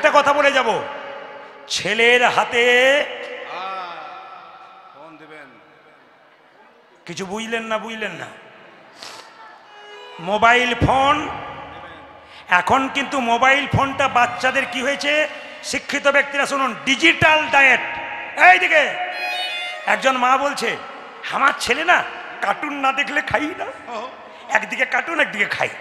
একটা কথা বলে যাব, ছেলের হাতে ফোন দিবেন। কিছু বুঝলেন না মোবাইল ফোন। এখন কিন্তু মোবাইল ফোনটা বাচ্চাদের কি হয়েছে, শিক্ষিত ব্যক্তিরা শুনুন, ডিজিটাল ডায়েট। এইদিকে একজন মা বলছে আমার ছেলে না কার্টুন না দেখলে খাই না, একদিকে কার্টুন একদিকে খাই।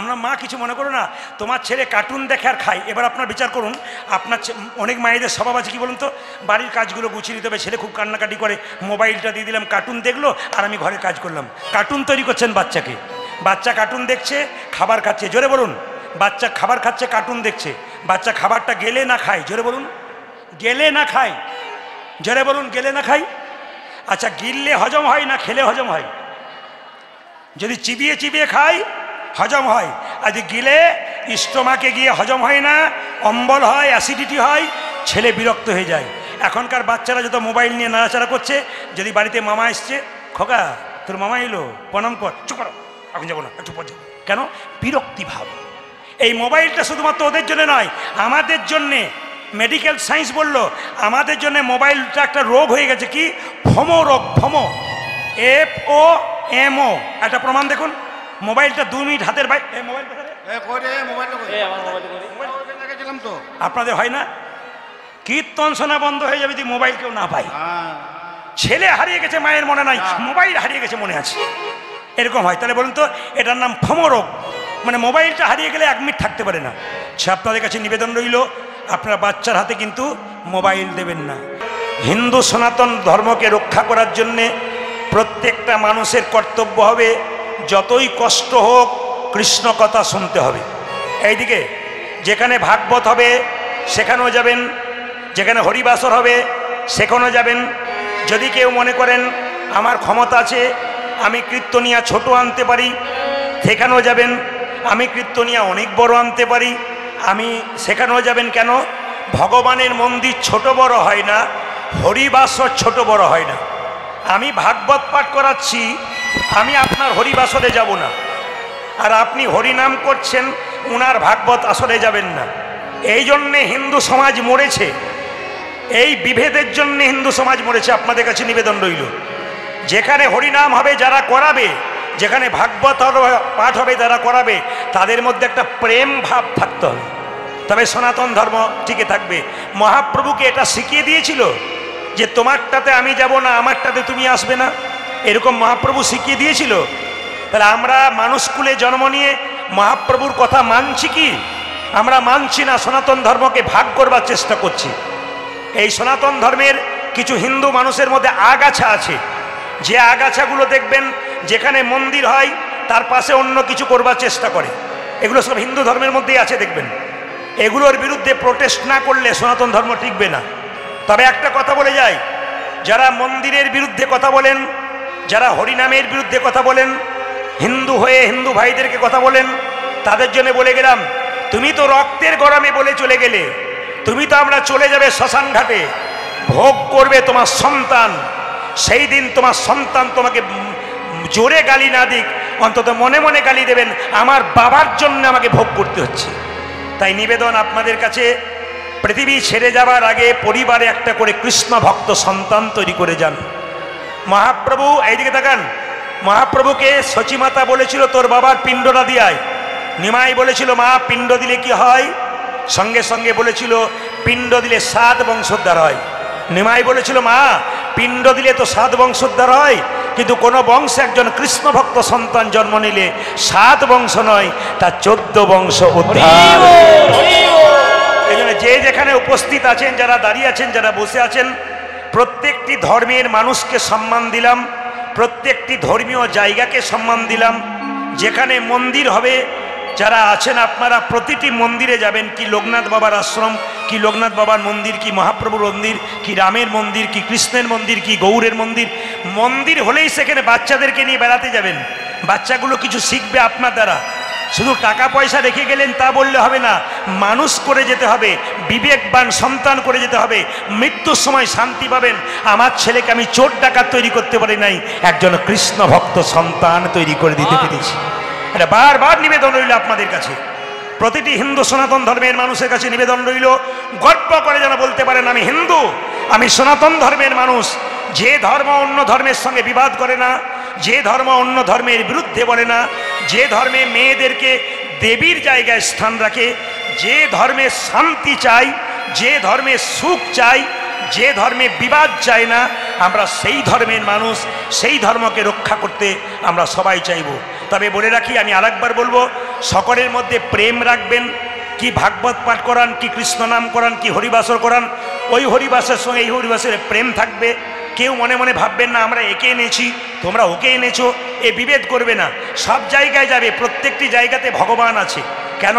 আমরা মা কিছু মনে করো না, তোমার ছেলে কার্টুন দেখে আর খাই। এবার আপনার বিচার করুন, আপনার অনেক মায়েদের স্বভাব আছে কি বলুন তো, বাড়ির কাজগুলো গুছিয়ে নিতে হবে, ছেলে খুব কান্নাকাটি করে, মোবাইলটা দিয়ে দিলাম, কার্টুন দেখলো আর আমি ঘরে কাজ করলাম। কার্টুন তৈরি করছেন বাচ্চাকে, বাচ্চা কার্টুন দেখছে, খাবার খাচ্ছে। জোরে বলুন, বাচ্চা খাবার খাচ্ছে, কার্টুন দেখছে। বাচ্চা খাবারটা গেলে না খায়? জোরে বলুন, গেলে না খায়? জোরে বলুন, গেলে না খায়? আচ্ছা, গিললে হজম হয় না খেলে হজম হয়? যদি চিবিয়ে চিবিয়ে খায় হজম হয়, আর যদি গিলে স্টোমাকে গিয়ে হজম হয় না, অম্বল হয়, অ্যাসিডিটি হয়, ছেলে বিরক্ত হয়ে যায়। এখনকার বাচ্চারা যত মোবাইল নিয়ে নাড়াচাড়া করছে, যদি বাড়িতে মামা এসছে, খোকা তোর মামা এলো প্রণাম কর, চুপ করো এখন যাবো না, একটু পর যাবো। কেন? বিরক্তি ভাব। এই মোবাইলটা শুধুমাত্র ওদের জন্য নয়, আমাদের জন্যে। মেডিকেল সায়েন্স বলল আমাদের জন্য মোবাইলটা একটা রোগ হয়ে গেছে, কি ফোমো রোগ। ফোমো, FOMO, একটা প্রমাণ দেখুন। মোবাইলটা 2 মিনিট হাতের বাইরে, আপনাদের হয় না? কীর্তন শোনা বন্ধ হয়ে যাবে যদি মোবাইল কেউ না পায়। ছেলে হারিয়ে গেছে মায়ের মনে নাই, মোবাইল হারিয়ে গেছে মনে আছে, এরকম হয়। তাহলে বলুন তো, এটার নাম ফোমো রোগ, মানে মোবাইলটা হারিয়ে গেলে 1 মিনিট থাকতে পারে না। সে আপনাদের কাছে নিবেদন রইল, আপনারা বাচ্চার হাতে কিন্তু মোবাইল দেবেন না। হিন্দু সনাতন ধর্মকে রক্ষা করার জন্যে প্রত্যেকটা মানুষের কর্তব্য হবে, যতই কষ্ট হোক কৃষ্ণ কথা শুনতে হবে। এইদিকে যেখানে ভাগবত হবে সেখানেও যাবেন, যেখানে হরিবাসর হবে সেখানেও যাবেন। যদি কেউ মনে করেন আমার ক্ষমতা আছে, আমি কীর্তনিয়া ছোট আনতে পারি, সেখানেও যাবেন। আমি কীর্তনিয়া অনেক বড় আনতে পারি, আমি সেখানেও যাবেন। কেন? ভগবানের মন্দির ছোট বড় হয় না, হরিবাসর ছোট বড় হয় না। আমি ভাগবত পাঠ করাচ্ছি, আমি আপনার হরিবাসরে যাব না, আর আপনি হরিনাম করছেন, উনার ভাগবত আসরে যাবেন না। এই জন্যে হিন্দু সমাজ মরেছে, এই বিভেদের জন্য হিন্দু সমাজ মরেছে। আপনাদের কাছে নিবেদন রইল, যেখানে হরিনাম হবে যারা করাবে, যেখানে ভাগবত পাঠ হবে যারা করাবে, তাদের মধ্যে একটা প্রেম ভাব থাকতে হবে, তবে সনাতন ধর্ম টিকে থাকবে। মহাপ্রভুকে এটা শিখিয়ে দিয়েছিল যে তোমারটাতে আমি যাব না, আমারটাতে তুমি আসবে না, এরকম মহাপ্রভু শিখিয়ে দিয়েছিল। তাহলে আমরা মানুষকুলে জন্ম নিয়ে মহাপ্রভুর কথা মানছি কি? আমরা মানছি না, সনাতন ধর্মকে ভাগ করবার চেষ্টা করছি। এই সনাতন ধর্মের কিছু হিন্দু মানুষের মধ্যে আগাছা আছে, যে আগাছাগুলো দেখবেন যেখানে মন্দির হয় তার পাশে অন্য কিছু করবার চেষ্টা করে, এগুলো সব হিন্দু ধর্মের মধ্যেই আছে দেখবেন। এগুলোর বিরুদ্ধে প্রোটেস্ট না করলে সনাতন ধর্ম টিকবে না। তবে একটা কথা বলে যায়, যারা মন্দিরের বিরুদ্ধে কথা বলেন, যারা হরিনামের বিরুদ্ধে কথা বলেন, হিন্দু হয়ে হিন্দু ভাইদেরকে কথা বলেন, তাদের জন্য বলে গেলাম, তুমি তো রক্তের গরমে বলে চলে গেলে, তুমি তো আমরা চলে যাবে শ্মশান ঘাটে, ভোগ করবে তোমার সন্তান। সেই দিন তোমার সন্তান তোমাকে জোরে গালি না দিক, অন্তত মনে মনে গালি দেবেন, আমার বাবার জন্য আমাকে ভোগ করতে হচ্ছে। তাই নিবেদন আপনাদের কাছে, পৃথিবী ছেড়ে যাবার আগে পরিবারে একটা করে কৃষ্ণ ভক্ত সন্তান তৈরি করে যান। মহাপ্রভু, এইদিকে তাকান, মহাপ্রভুকে সচিমাতা বলেছিল তোর বাবার পিণ্ডটা দিয়ায়। নিমাই বলেছিল মা পিণ্ড দিলে কি হয়? সঙ্গে সঙ্গে বলেছিল পিণ্ড দিলে 7 বংশোদ্ধার হয়। নিমাই বলেছিল মা পিণ্ড দিলে তো 7 বংশোদ্ধার হয়, কিন্তু কোনো বংশে একজন কৃষ্ণ ভক্ত সন্তান জন্ম নিলে 7 বংশ নয়, তা 14 বংশ উদ্ধার। এই জন্য যে যেখানে উপস্থিত আছেন, যারা দাঁড়িয়ে আছেন, যারা বসে আছেন, প্রত্যেকটি ধর্মের মানুষকে সম্মান দিলাম, প্রত্যেকটি ধর্মীয় জায়গাকে সম্মান দিলাম। যেখানে মন্দির হবে, যারা আছেন আপনারা প্রতিটি মন্দিরে যাবেন। কি লোকনাথ বাবার আশ্রম, কি লোকনাথ বাবার মন্দির, কি মহাপ্রভুর মন্দির, কি রামের মন্দির, কি কৃষ্ণের মন্দির, কি গৌরের মন্দির। মন্দির হলেই সেখানে বাচ্চাদেরকে নিয়ে বেড়াতে যাবেন, বাচ্চাগুলো কিছু শিখবে আপনার দ্বারা। শুধু টাকা পয়সা রেখে গেলেন তা বললে হবে না, মানুষ করে যেতে হবে, বিবেকবান সন্তান করে যেতে হবে। মৃত্যুর সময় শান্তি পাবেন, আমার ছেলেকে আমি চোর ডাকাত তৈরি করতে পারি নাই, একজন কৃষ্ণ ভক্ত সন্তান তৈরি করে দিতে পেরেছি। এটা বারবার নিবেদন রইল আপনাদের কাছে। প্রতিটি হিন্দু সনাতন ধর্মের মানুষের কাছে নিবেদন রইল, গর্ব করে যেন বলতে পারেন আমি হিন্দু, আমি সনাতন ধর্মের মানুষ। যে ধর্ম অন্য ধর্মের সঙ্গে বিবাদ করে না, যে ধর্ম অন্য ধর্মের বিরুদ্ধে বলে না, যে ধর্মে মেয়েদেরকে দেবীর জায়গায় স্থান রাখে, যে ধর্মে শান্তি চাই, যে ধর্মে সুখ চাই, যে ধর্মে বিবাদ চাই না, আমরা সেই ধর্মের মানুষ, সেই ধর্মকে রক্ষা করতে আমরা সবাই চাইব। তবে বলে রাখি, আমি আরেকবার বলবো, সকলের মধ্যে প্রেম রাখবেন। কি ভাগবত পাঠ করান, কি কৃষ্ণ নাম করান, কি হরিবাসর করান, ওই হরিবাসের সঙ্গে এই হরিবাসের প্রেম থাকবে। কেউ মনে মনে ভাববেন না আমরা একে এনেছি তোমরা ওকে এনেছো, এ বিভেদ করবে না। সব জায়গায় যাবে, প্রত্যেকটি জায়গাতে ভগবান আছে। কেন?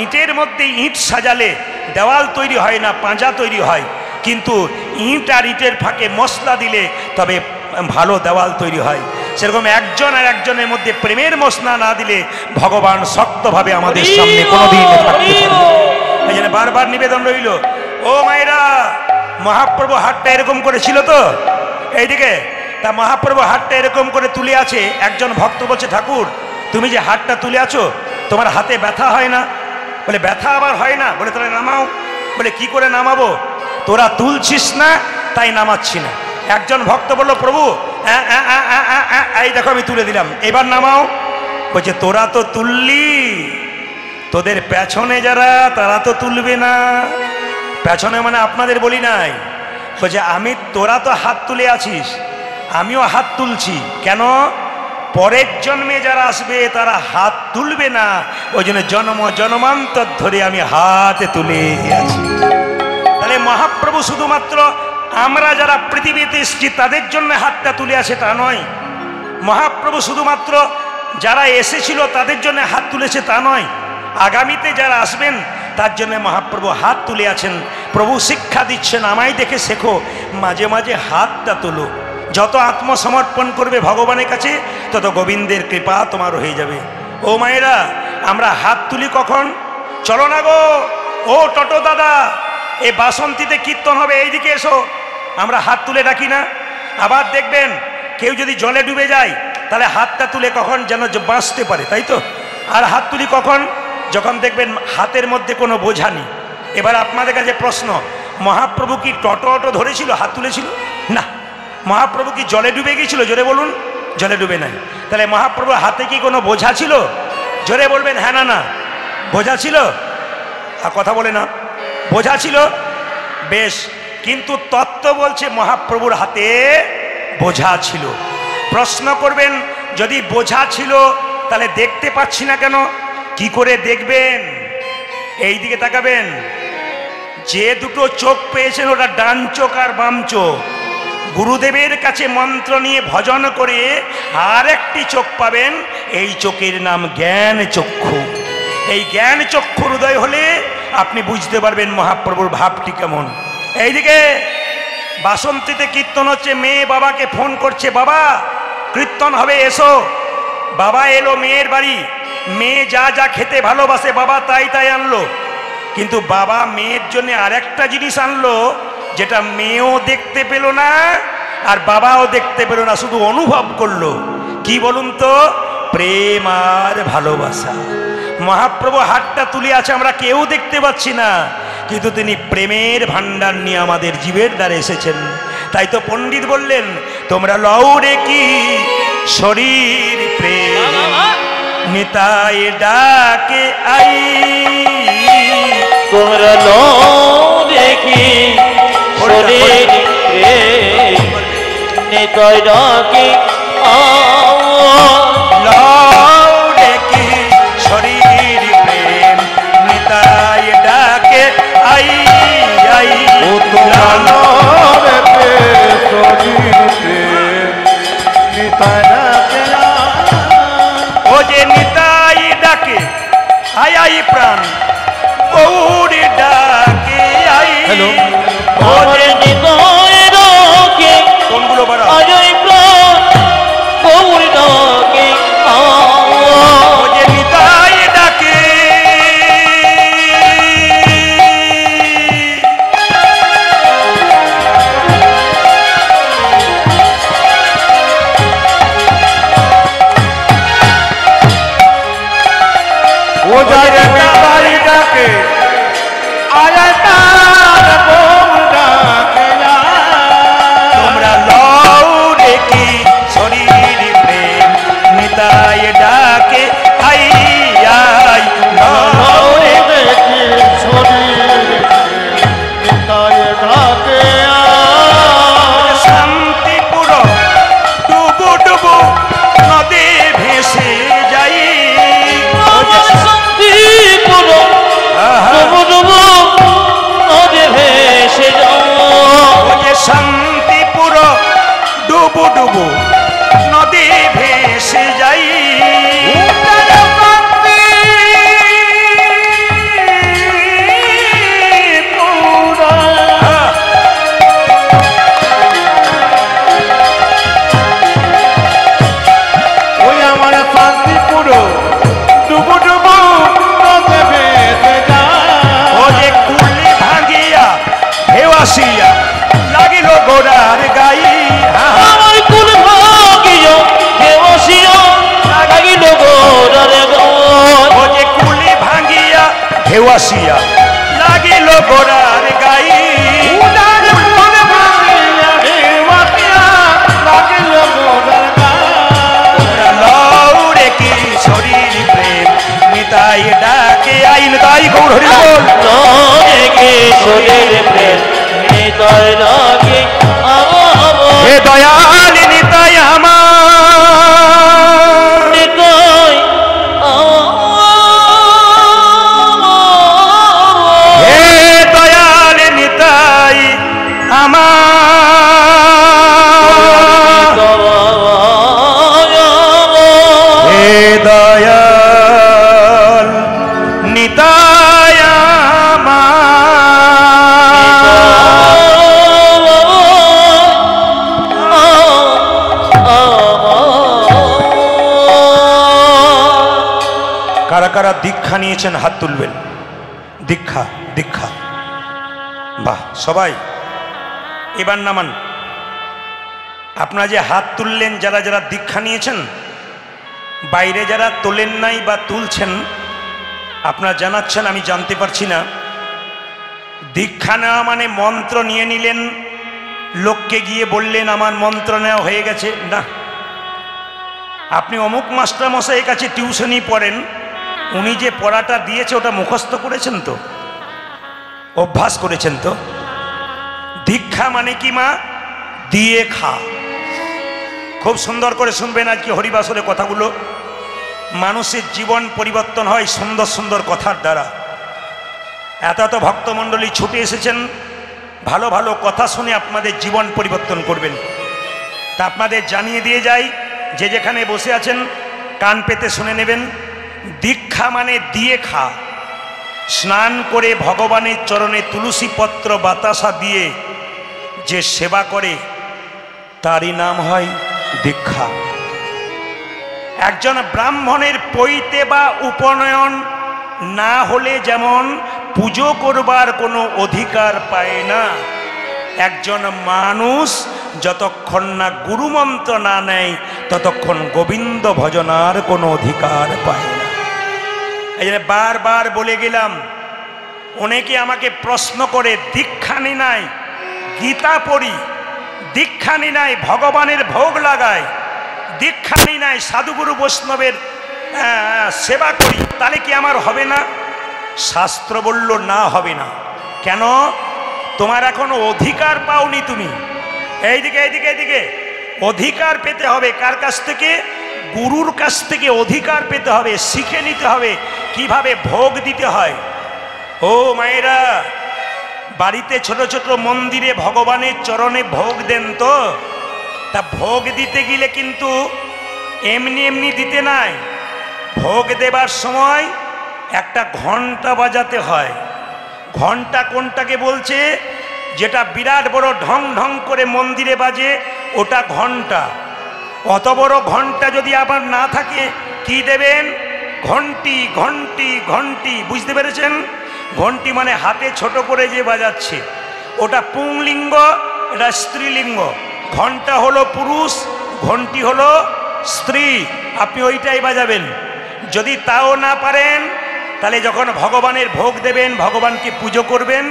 ইটের মধ্যে ইট সাজালে দেওয়াল তৈরি হয় না, পাঁজা তৈরি হয়। কিন্তু ইট আর ইটের ফাঁকে মশলা দিলে তবে ভালো দেওয়াল তৈরি হয়। সেরকম একজন আর একজনের মধ্যে প্রেমের মশলা না দিলে ভগবান শক্তভাবে আমাদের সামনে কোনোদিন থাকতে পারবে না। এই জন্য বারবার নিবেদন রইল, ও মায়েরা, মহাপ্রভু হাতটা এরকম করেছিল তো এইদিকে, তা মহাপ্রভু হাতটা এরকম করে তুলে আছে। একজন ভক্ত বলছে, ঠাকুর তুমি যে হাতটা তুলে আছো তোমার হাতে ব্যথা হয় না? বলে ব্যথা আবার হয় না? বলে তাহলে নামাও। বলে কি করে নামাবো? তোরা তুলছিস না তাই নামাচ্ছি না। একজন ভক্ত বলল, প্রভু এই দেখো আমি তুলে দিলাম, এবার নামাও। বলছে তোরা তো তুললি, তোদের পেছনে যারা তারা তো তুলবে না। পেছনে মানে আপনাদের বলি নাই। বলছে আমি, তোরা তো হাত তুলে আছিস, আমিও হাত তুলছি। কেন? পরের জন্মে যারা আসবে তারা হাত তুলবে না, ওই জন্য জন্মান্তর ধরে আমি হাতে তুলে আছি। তাহলে মহাপ্রভু শুধুমাত্র আমরা যারা পৃথিবীতে এসেছি তাদের জন্য হাতটা তুলে আছে তা নয়। মহাপ্রভু শুধুমাত্র যারা এসেছিল তাদের জন্য হাত তুলেছে তা নয়। আগামীতে যারা আসবেন তার জন্য মহাপ্রভু হাত তুলে আছেন। প্রভু শিক্ষা দিচ্ছেন, আমায় দেখে শেখো, মাঝে মাঝে হাতটা তোলো। যত আত্মসমর্পণ করবে ভগবানের কাছে তত গোবিন্দের কৃপা তোমার হয়ে যাবে। ও মায়েরা, আমরা হাত তুলি কখন? চলো না গো, ও টোটো দাদা, এই বাসন্তীতে কীর্তন হবে, এইদিকে এসো। আমরা হাত তুলে ডাকি না? আবার দেখবেন কেউ যদি জলে ডুবে যায় তাহলে হাতটা তুলে কখন যেন বাঁচতে পারে, তাই তো? আর হাত তুলি কখন? যখন দেখবেন হাতের মধ্যে কোনো বোঝা নেই। এবার আপনাদের কাছে প্রশ্ন, মহাপ্রভু কি টোটো ধরেছিল, হাত তুলেছিল? না। মহাপ্রভু কি জলে ডুবে গিয়েছিল? জোরে বলুন। জলে ডুবে নাই। তাহলে মহাপ্রভুর হাতে কি কোনো বোঝা ছিল? জোরে বলবেন হ্যাঁ না না। বোঝা ছিল? আর কথা বলে না। বোঝা ছিল? বেশ, কিন্তু তত্ত্ব বলছে মহাপ্রভুর হাতে বোঝা ছিল। প্রশ্ন করবেন, যদি বোঝা ছিল তাহলে দেখতে পাচ্ছি না কেন? কি করে দেখবেন? এই দিকে তাকাবেন। যে দুটো চোখ পেয়েছেন ওটা ডান চোখ আর বাম চোখ। গুরুদেবের কাছে মন্ত্র নিয়ে ভজন করে আর একটি চোখ পাবেন, এই চোখের নাম জ্ঞান চক্ষু। এই জ্ঞান চক্ষুর উদয় হলে আপনি বুঝতে পারবেন মহাপ্রভুর ভাবটি কেমন। এইদিকে বাসন্তীতে কীর্তন হচ্ছে, মেয়ে বাবাকে ফোন করছে, বাবা কীর্তন হবে এসো। বাবা এলো মেয়ের বাড়ি, মেয়ে যা যা খেতে ভালোবাসে বাবা তাই তাই আনলো। কিন্তু বাবা মেয়ের জন্য আর একটা জিনিস আনলো যেটা মেয়েও দেখতে পেল না আর বাবাও দেখতে পেল না, শুধু অনুভব করলো। কি বলুন তো? প্রেম আর ভালোবাসা। মহাপ্রভু হাতটা তুলে আছে, আমরা কেউ দেখতে পাচ্ছি না, কিন্তু তিনি প্রেমের ভান্ডার নিয়ে আমাদের জীবের দ্বারে এসেছেন। তাই তো পণ্ডিত বললেন, তোমরা লও রে কি শরীর প্রেম নিতাই ডাকে আই। তোমরা লও রে কি শরীর প্রেম নিতাই ডাকে লও রে কি শরীর প্রেম নিতাই ডাকে আই আই। ও তোমরা লও রে শরীর প্রেম নিতাই ডাকে ও যে নিতাই ডাকে আই আই প্রাণ গৌরী ডাকে আই। ও যে নিতাই ডাকে কোনগুলো বাড়া? আই প্রাণ ডুবো নদী ভেসে যাই। ওই আমার শান্তি পুরো ডুবু ডুবু নদে ভেসে যায়। ও যে কুলি ভাঙিয়া ঢেউ আসিয়া লাগিল গোড়ার গাই। আমার কুল ভাগিয়া দেবসিয়া লাগিল গোড়ার গাই। ও যে কুলি ভাঙিয়া ঢেউ আসিয়া লাগিল গোড়ার গাই। লৌরে কি শরীর প্রেম নিতাই ডাকে আইন তাই গৌর হরি বল। নরে কিশোরের প্রেম হৃদয় রাগে আমার হে দয়াল নিতাই আমার। হৃদয় আমার। হে দয়াল নিতাই আমার। হে দয়াল নিতাই কারা কারা দীক্ষা নিয়েছেন হাত তুলবেন। দীক্ষা দীক্ষা, বাহ সবাই এবার নামান। আপনারা যে হাত তুললেন যারা যারা দীক্ষা নিয়েছেন, বাইরে যারা তোলেন নাই বা তুলছেন আপনারা জানাচ্ছেন আমি জানতে পারছি না। দীক্ষা নেওয়া মানে মন্ত্র নিয়ে নিলেন, লোককে গিয়ে বললেন আমার মন্ত্র নেওয়া হয়ে গেছে, না। আপনি অমুক মাস্টার মশাইয়ের কাছে টিউশনই পড়েন, উনি যে পড়াটা দিয়েছে ওটা মুখস্থ করেছেন তো, অভ্যাস করেছেন তো। দীক্ষা মানে কি মা? দিয়ে খা। খুব সুন্দর করে শুনবেন আজকে হরিবাসরের কথাগুলো। মানুষের জীবন পরিবর্তন হয় সুন্দর সুন্দর কথার দ্বারা। এত এত ভক্তমণ্ডলী ছুটে এসেছেন, ভালো ভালো কথা শুনে আপনাদের জীবন পরিবর্তন করবেন। তা আপনাদের জানিয়ে দিয়ে যাই, যে যেখানে বসে আছেন কান পেতে শুনে নেবেন। দীক্ষা মানে দিয়ে খা। স্নান করে ভগবানের চরণে তুলসী পত্র বাতাসা দিয়ে যে সেবা করে তারই নাম হয় দীক্ষা। একজন ব্রাহ্মণের পৈতে বা উপনয়ন না হলে যেমন পুজো করবার কোনো অধিকার পায় না, একজন মানুষ যতক্ষণ না গুরুমন্ত্র না নেয় ততক্ষণ গোবিন্দ ভজনার কোনো অধিকার পায় না। এই জন্য বারবার বলে গেলাম। অনেকে আমাকে প্রশ্ন করে দীক্ষা নি নাই, গীতা পড়ি, দীক্ষা নি নাই ভগবানের ভোগ লাগায়, দীক্ষা নি নাই সাধুগুরু বৈষ্ণবের সেবা করি, তাহলে কি আমার হবে না? শাস্ত্র বলল না, হবে না। কেন? তোমার এখনো অধিকার পাওনি তুমি। এইদিকে এইদিকে এইদিকে অধিকার পেতে হবে। কার কাছ থেকে? গুরুর কাছ থেকে অধিকার পেতে হবে, শিখে নিতে হবে কিভাবে ভোগ দিতে হয়। ও মায়েরা, বাড়িতে ছোট ছোট মন্দিরে ভগবানের চরণে ভোগ দেন তো? তা ভোগ দিতে গেলে কিন্তু এমনি এমনি দিতে নাই। ভোগ দেবার সময় একটা ঘন্টা বাজাতে হয়। ঘন্টা কোনটাকে বলছে? যেটা বিরাট বড় ঢং ঢং করে মন্দিরে বাজে, ওটা ঘন্টা। অত বড় ঘন্টা যদি আবার না থাকে কি দেবেন? ঘন্টি ঘন্টি ঘন্টি, বুঝতে পেরেছেন? ঘন্টি মানে হাতে ছোট করে যে বাজাচ্ছে, ওটা পুংলিঙ্গ, এটা স্ত্রীলিঙ্গ। ঘন্টা হলো পুরুষ, ঘন্টি হলো স্ত্রী। আপনি ওইটাই বাজাবেন। যদি তাও না পারেন, তাহলে যখন ভগবানের ভোগ দেবেন, ভগবানকে পুজো করবেন,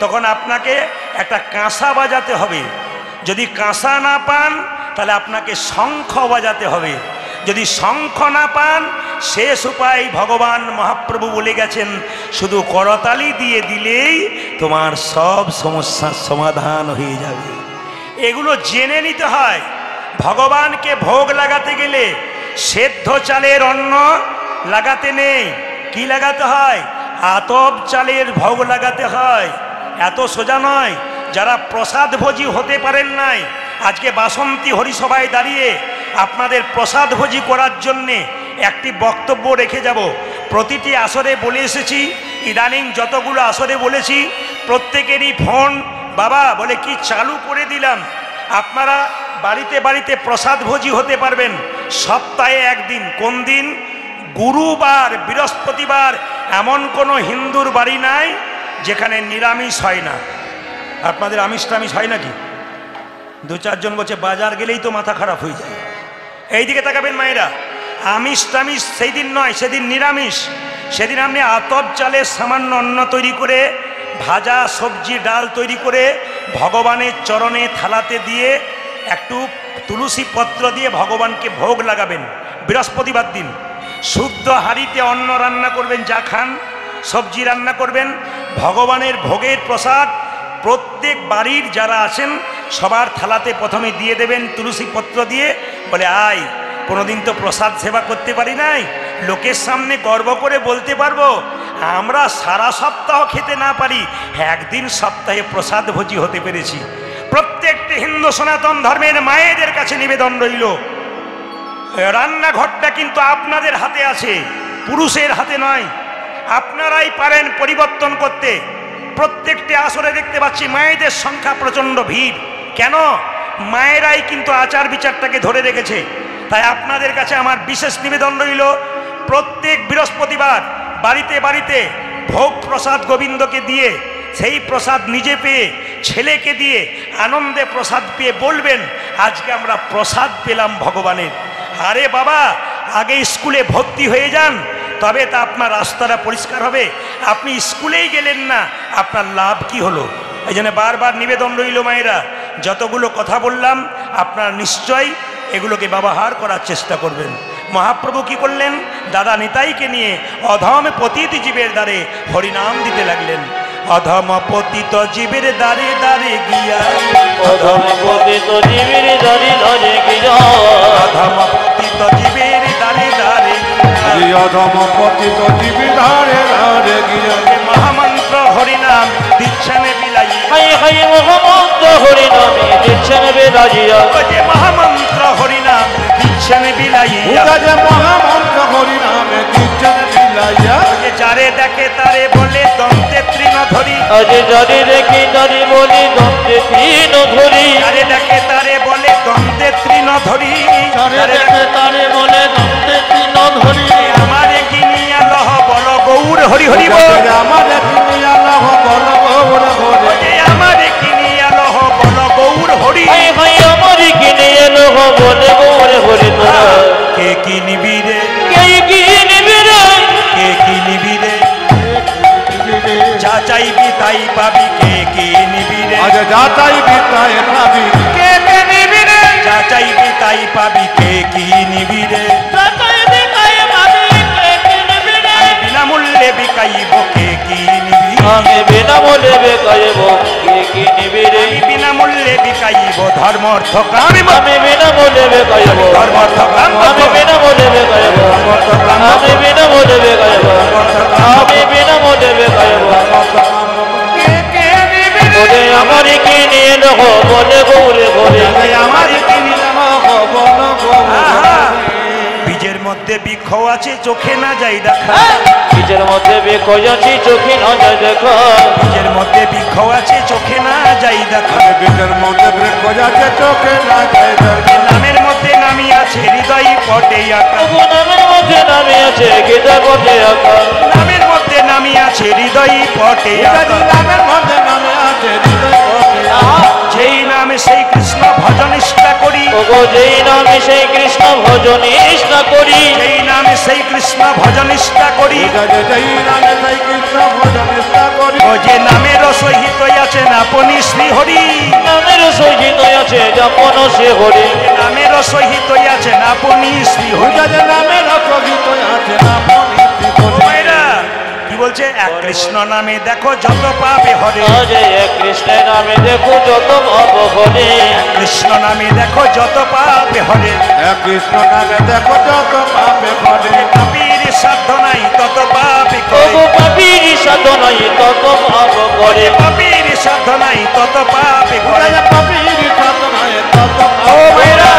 তখন আপনাকে একটা কাঁসা বাজাতে হবে। যদি কাঁসা না পান, তাহলে আপনাকে শঙ্খ বাজাতে হবে। যদি শঙ্খ না পান, শেষ উপায় ভগবান মহাপ্রভু বলে গেছেন, শুধু করতালি দিয়ে দিলেই তোমার সব সমস্যার সমাধান হয়ে যাবে। এগুলো জেনে নিতে হয়। ভগবানকে ভোগ লাগাতে গেলে সেদ্ধ চালের অন্ন লাগাতে নেই। কি লাগাতে হয়? আতপ চালের ভোগ লাগাতে হয়। এত সোজা নয়। যারা প্রসাদ ভোজী হতে পারেন নাই, আজকে বাসন্তী হরিসভায় দাঁড়িয়ে আপনাদের প্রসাদ ভোজি করার জন্যে একটি বক্তব্য রেখে যাব। প্রতিটি আসরে বলে এসেছি, ইদানিং যতগুলো আসরে বলেছি প্রত্যেকেরই ফোন বাবা বলে কি চালু করে দিলাম। আপনারা বাড়িতে বাড়িতে প্রসাদ ভোজি হতে পারবেন সপ্তাহে একদিন। কোন দিন? গুরুবার, বৃহস্পতিবার। এমন কোনো হিন্দুর বাড়ি নাই যেখানে নিরামিষ হয় না। আপনাদের আমিষ টামিষ হয় নাকি? দু চারজন বলছে বাজার গেলেই তো মাথা খারাপ হয়ে যায়। এইদিকে তাকাবেন মায়েরা, আমিষ টামিষ সেই দিন নয়, সেদিন নিরামিষ। সেদিন আপনি আতপ চালের সামান্য অন্ন তৈরি করে, ভাজা সবজি ডাল তৈরি করে ভগবানের চরণে থালাতে দিয়ে একটু তুলসী পত্র দিয়ে ভগবানকে ভোগ লাগাবেন। বৃহস্পতিবার দিন শুদ্ধ হাঁড়িতে অন্ন রান্না করবেন, যা খান সবজি রান্না করবেন, ভগবানের ভোগের প্রসাদ প্রত্যেক বাড়ির যারা আছেন সবার থালাতে প্রথমে দিয়ে দেবেন তুলসী পত্র দিয়ে। বলে আয়, কোনোদিন তো প্রসাদ সেবা করতে পারি নাই, লোকের সামনে গর্ব করে বলতে পারবো আমরা সারা সপ্তাহ খেতে না পারি, একদিন সপ্তাহে প্রসাদ ভোজি হতে পেরেছি। প্রত্যেকটি হিন্দু সনাতন ধর্মের মায়েদের কাছে নিবেদন রইল, রান্নাঘরটা কিন্তু আপনাদের হাতে আছে, পুরুষের হাতে নয়। আপনারাই পারেন পরিবর্তন করতে। প্রত্যেকটি আসরে দেখতে পাচ্ছি মায়েদের সংখ্যা প্রচণ্ড ভিড়। কেন? মায়েরাই কিন্তু আচার বিচারটাকে ধরে রেখেছে। তাই আপনাদের কাছে আমার বিশেষ নিবেদন রইল, প্রত্যেক বৃহস্পতিবার বাড়িতে বাড়িতে ভোগ প্রসাদ গোবিন্দকে দিয়ে, সেই প্রসাদ নিজে পেয়ে ছেলেকে দিয়ে আনন্দে প্রসাদ পেয়ে বলবেন আজকে আমরা প্রসাদ পেলাম ভগবানের। আরে বাবা, আগে স্কুলে ভর্তি হয়ে যান, তবে তা আপনার রাস্তাটা পরিষ্কার হবে। আপনি স্কুলেই গেলেন না, আপনার লাভ কি হলো? এই জন্য বারবার নিবেদন রইল মায়েরা, যতগুলো কথা বললাম আপনারা নিশ্চয়ই এগুলোকে ব্যবহার করার চেষ্টা করবেন। মহাপ্রভু কি করলেন? দাদা নিতাইকে নিয়ে অধম পতিত জীবের দ্বারে হরিনাম দিতে লাগলেন। অধম পতিত জীবের দ্বারে দ্বারে গিয়া, অধম পতিত জীবের দ্বারে দ্বারে গিয়া, অধম পতিত জীবের দ্বারে দ্বারে অধম পতিত জীবী ধারে ধারে গিয়া, মহামন্ত্র হরিনাম দিচ্ছেন বিলাই। হাই হাই মহামন্ত্র হরিনামে দিচ্ছেন বেলাইয়া, যে মহামন্ত্র হরিনাম দিচ্ছেন বিলাইয়া, যে মহামন্ত্র হরিনামে দিচ্ছেন বিলাইয়া, যে যারে দেখে তারে বলে দন্তে তৃণ ধরি, আজ যারে দেখি তারে বলি দন্তে তৃণ ধরি, যারে দেখে তারে বলে দন্তে তৃণ ধরি, যারে দেখে তারে বলে দন্তে তৃণ ধরি, আমারে কিনিয়া লহ বল গৌর হরি হরি বল, আমারে কিনিয়া লহ বল গৌর হরি, যে আমারে কিনিয়া লহ বল গৌর হরি। হাই হাই আমারে কিনে এলো বলে গৌরে হরি তোরা, কে কিনিবি রে, কে কিনবি রে, কে কিনিবি রে, যা চাইবি তাই পাবি, কে কিনিবি রে, আজ যা চাইবি তাই পাবি, কে কিনিবি রে, যা চাইবি তাই পাবি, কে কিনিবি রে, আমি বিনামূল্যে বিকাইব, কে কিনিবি, আমি বিনামূল্যে বেকাইব, কে কিনবি রে, আমি বিনামূল্যে বিকাইব ধর্ম অর্থ কাম, আমি বিনামূল্যে বেকাইব, ধর্ম অর্থ কাম, আমি বিনামূল্যে বেকাইব, আমি বিনামূল্যে বেকাইব, আমি বিনামূল্যে বেকাইব, কে কিনিবি রে, ওরে আমারে কিনে এলো বলে গৌরে ঘরে, আমার কিনিলাম। বল গৌর আহা, বীজের মধ্যে বৃক্ষ আছে চোখে না যাই দেখা, বীজের মধ্যে বেকই আছি চোখে না যায় দেখা, বীজের মধ্যে বৃক্ষ আছে চোখে না যাই দেখা, বীজের মধ্যে বৃক্ষ যাচ্ছে চোখে না যায় দেখা, নামের মধ্যে নামি আছে হৃদয় পটে আঁকা, তবু নামের মধ্যে নামে আছে গীতা পথে আঁকা, নামের মধ্যে নামি আছে হৃদয় পটে আঁকা, নামের মধ্যে নামে আছে হৃদয় পটে আঁকা, যেই নামে সেই কৃষ্ণ ভজন নিষ্ঠা করি, ওগো যেই নামে সেই কৃষ্ণ ভজন নিষ্ঠা করি, যেই নামে সেই কৃষ্ণ ভজন নিষ্ঠা করি, যেই নামে সেই কৃষ্ণ ভজন নিষ্ঠা করি, ও যে নামের সহিত আছেন আপনি শ্রী হরি, নামের সহিত আছে যেমন সে হরি, নামের সহিত আছেন আপনি শ্রী হরি। যে নামের সহিত আছে আপনি শ্রী ও হরি। মায়েরা, কি বলছে? এক কৃষ্ণ নামে দেখো যত পাবে হরে, আজ এক কৃষ্ণের নামে দেখো যত ভাব হরে, কৃষ্ণ নামে দেখো যত পাবে হরে, এক কৃষ্ণ নামে দেখো যত পাপে করে, পাপীর সাধ্য নাই তত পাপে করে, তবু পাপীর সাধনাই তত ভাব করে, পাপীর সাধ্য নাই তত পাপে করে, পাপীর সাধনায় ও মায়েরা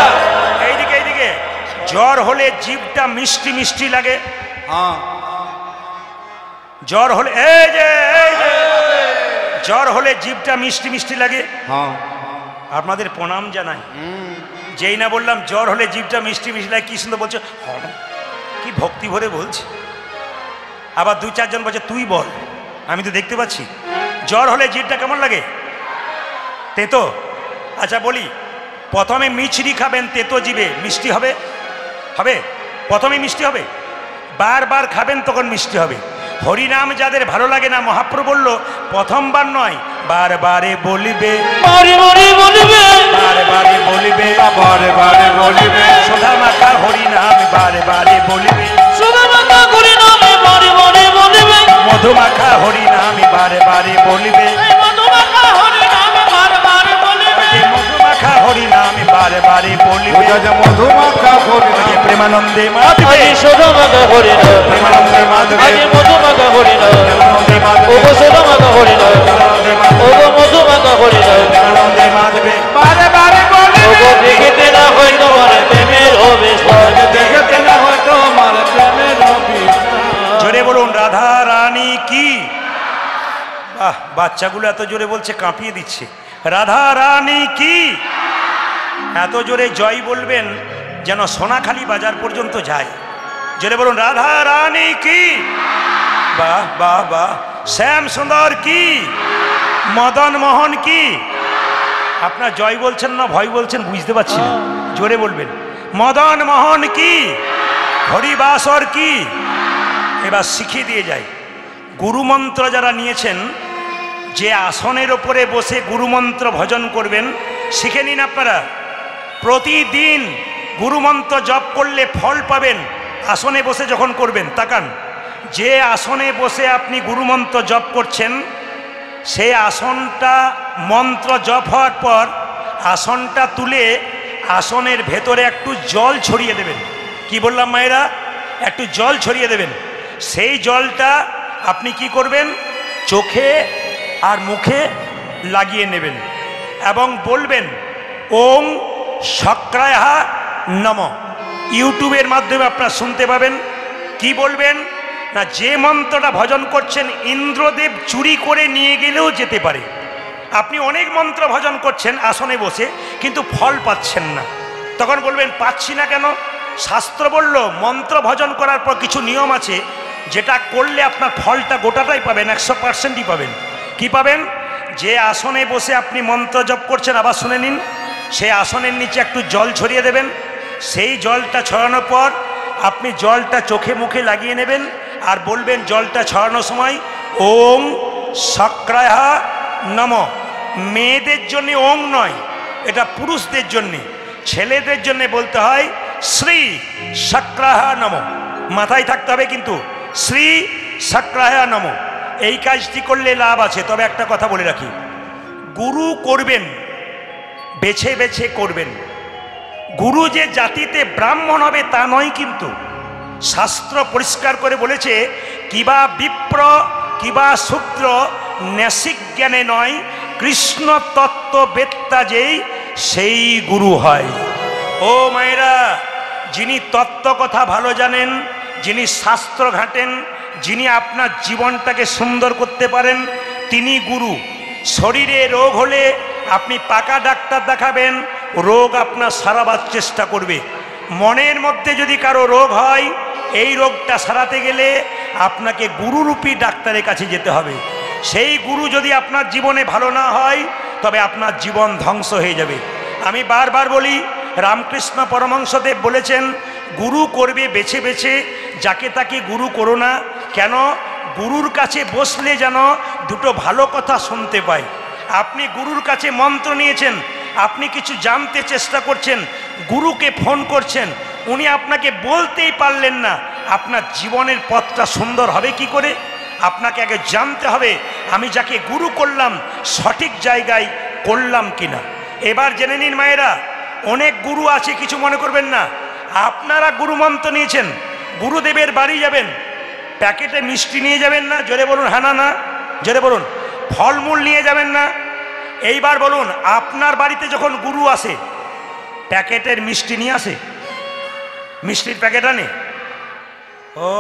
এইদিকে এইদিকে, জ্বর হলে জিভটা মিষ্টি মিষ্টি লাগে। হ্যাঁ জ্বর হলে এই যে জ্বর হলে জিভটা মিষ্টি মিষ্টি লাগে। হ্যাঁ আপনাদের প্রণাম জানাই। যেই না বললাম জ্বর হলে জিভটা মিষ্টি মিষ্টি লাগে, কি সুন্দর বলছে, কি ভক্তি ভরে বলছে। আবার দু চারজন বলছে তুই বল, আমি তো দেখতে পাচ্ছি। জ্বর হলে জিভটা কেমন লাগে? তেতো। আচ্ছা বলি, প্রথমে মিছরি খাবেন, তেতো জিভে মিষ্টি হবে? হবে? প্রথমে মিষ্টি হবে, বারবার খাবেন তখন মিষ্টি হবে। হরিনাম যাদের ভালো লাগে না, মহাপ্রভু বলল প্রথমবার নয়, বারবারে বলিবে, বারে বারে বলবে, বারবারে বলিবে, বারে বারে বলিবে, সোধা মাখা হরিনাম বারে বারে বলিবে, সুধা মাতা করি নামে বারে বারে বলবে, মধু মাখা হরিনাম বারে বারে বলিবে, মধু মাখা হরি নামে বারে বারে বলবে, মধু মাখা হরিনাম বারে বারে বলিবে, মধুমাখা করি না, প্রেমানন্দে মাধবে, আজ সুধা মাতা হরি নাম, প্রেমানন্দে মাধবে, আজ মধু মাখা হরি নাম, প্রেমানন্দে মাধবে, ও গো সুধা মাতা হরি নাম, প্রেমানন্দে ও গো মধু মাখা হরি নাম, প্রেমানন্দে মাধবে, বারে বারে ও বলিবে, গো দেখিতে না হয় তোমার প্রেমের অবিশ্বাস, দেখতে না হয়তো আমার প্রেমের অভিশাপ। জোরে বলুন রাধা রানী কি। বাহ, বাচ্চাগুলো এত জোরে বলছে কাঁপিয়ে দিচ্ছে। রাধা রানী কি। এত জোরে জয় বলবেন যেন সোনাখালি বাজার পর্যন্ত যায়। জোরে বলুন রাধা রানী কি। বাহ বাহ বাহ। শ্যাম সুন্দর কি, মদন মোহন কি। আপনার জয় বলছেন না ভয় বলছেন বুঝতে পারছি না, জোরে বলবেন। মদন মোহন কি, হরিবাসর কি। এবার শিখিয়ে দিয়ে যায়। গুরুমন্ত্র যারা নিয়েছেন, যে আসনের ওপরে বসে গুরুমন্ত্র ভজন করবেন, শিখে নিন আপনারা। প্রতিদিন গুরুমন্ত্র জপ করলে ফল পাবেন। আসনে বসে যখন করবেন, তাকান, যে আসনে বসে আপনি গুরুমন্ত্র জপ করছেন, সেই আসনটা মন্ত্র জপ হওয়ার পর আসনটা তুলে আসনের ভেতরে একটু জল ছড়িয়ে দেবেন। কি বললাম মায়েরা? একটু জল ছড়িয়ে দেবেন। সেই জলটা আপনি কি করবেন, চোখে আর মুখে লাগিয়ে নেবেন এবং বলবেন ওং শক্রায়া নমঃ। ইউটিউবের মাধ্যমে আপনারা শুনতে পাবেন। কি বলবেন না, যে মন্ত্রটা ভজন করছেন ইন্দ্রদেব চুরি করে নিয়ে গেলেও যেতে পারে। আপনি অনেক মন্ত্র ভজন করছেন আসনে বসে, কিন্তু ফল পাচ্ছেন না। তখন বলবেন পাচ্ছি না কেন? শাস্ত্র বলল মন্ত্র ভজন করার পর কিছু নিয়ম আছে, যেটা করলে আপনার ফলটা গোটাটাই পাবেন, 100%ই পাবেন। কি পাবেন? যে আসনে বসে আপনি মন্ত্র জপ করছেন, আবার শুনে নিন, সেই আসনের নিচে একটু জল ছড়িয়ে দেবেন। সেই জলটা ছড়ানোর পর আপনি জলটা চোখে মুখে লাগিয়ে নেবেন আর বলবেন জলটা ছড়ানোর সময় ওং শক্রায়া নমঃ। মেয়েদের জন্য ওং নয়, এটা পুরুষদের জন্যে। ছেলেদের জন্য বলতে হয় শ্রী শক্রায়া নমঃ। মাথায় থাকতে হবে কিন্তু, শ্রী শক্রায়া নমঃ। এই কাজটি করলে লাভ আছে। তবে একটা কথা বলে রাখি, গুরু করবেন বেছে বেছে করবেন। গুরু যে জাতিতে ব্রাহ্মণ হবে তা নয় কিন্তু। শাস্ত্র পরিষ্কার করে বলেছে কিবা বিপ্র কিবা শূদ্র ন্যাসিক জ্ঞানে নয়, কৃষ্ণ তত্ত্ববেত্তা যেই সেই গুরু হয়। ও মায়েরা, যিনি তত্ত্ব কথা ভালো জানেন, যিনি শাস্ত্র ঘাঁটেন, যিনি আপনার জীবনটাকে সুন্দর করতে পারেন, তিনি গুরু। শরীরে রোগ হলে আপনি পাকা ডাক্তার দেখাবেন, রোগ আপনার সারাবার চেষ্টা করবে। মনের মধ্যে যদি কারো রোগ হয়, এই রোগটা সারাতে গেলে আপনাকে গুরুরূপী ডাক্তারের কাছে যেতে হবে। সেই গুরু যদি আপনার জীবনে ভালো না হয়, তবে আপনার জীবন ধ্বংস হয়ে যাবে। আমি বারবার বলি, রামকৃষ্ণ পরমহংসদেব বলেছেন গুরু করবে বেছে বেছে, যাকে তাকে গুরু করো না। কেন? গুরুর কাছে বসলে যেন দুটো ভালো কথা শুনতে পাই। আপনি গুরুর কাছে মন্ত্র নিয়েছেন, আপনি কিছু জানতে চেষ্টা করছেন, গুরুকে ফোন করছেন, উনি আপনাকে বলতেই পারলেন না, আপনার জীবনের পথটা সুন্দর হবে কি করে? আপনাকে আগে জানতে হবে আমি যাকে গুরু করলাম সঠিক জায়গায় করলাম কিনা। এবার জেনে নিন মায়েরা, অনেক গুরু আছে, কিছু মনে করবেন না। আপনারা গুরু মন্ত্র নিয়েছেন, গুরুদেবের বাড়ি যাবেন, প্যাকেটে মিষ্টি নিয়ে যাবেন না? জোরে বলুন হ্যাঁ না না, জোরে বলুন। ফলমূল নিয়ে যাবেন না? এইবার বলুন, আপনার বাড়িতে যখন গুরু আসে প্যাকেটের মিষ্টি নিয়ে আসে, মিষ্টির প্যাকেট আনে। ও,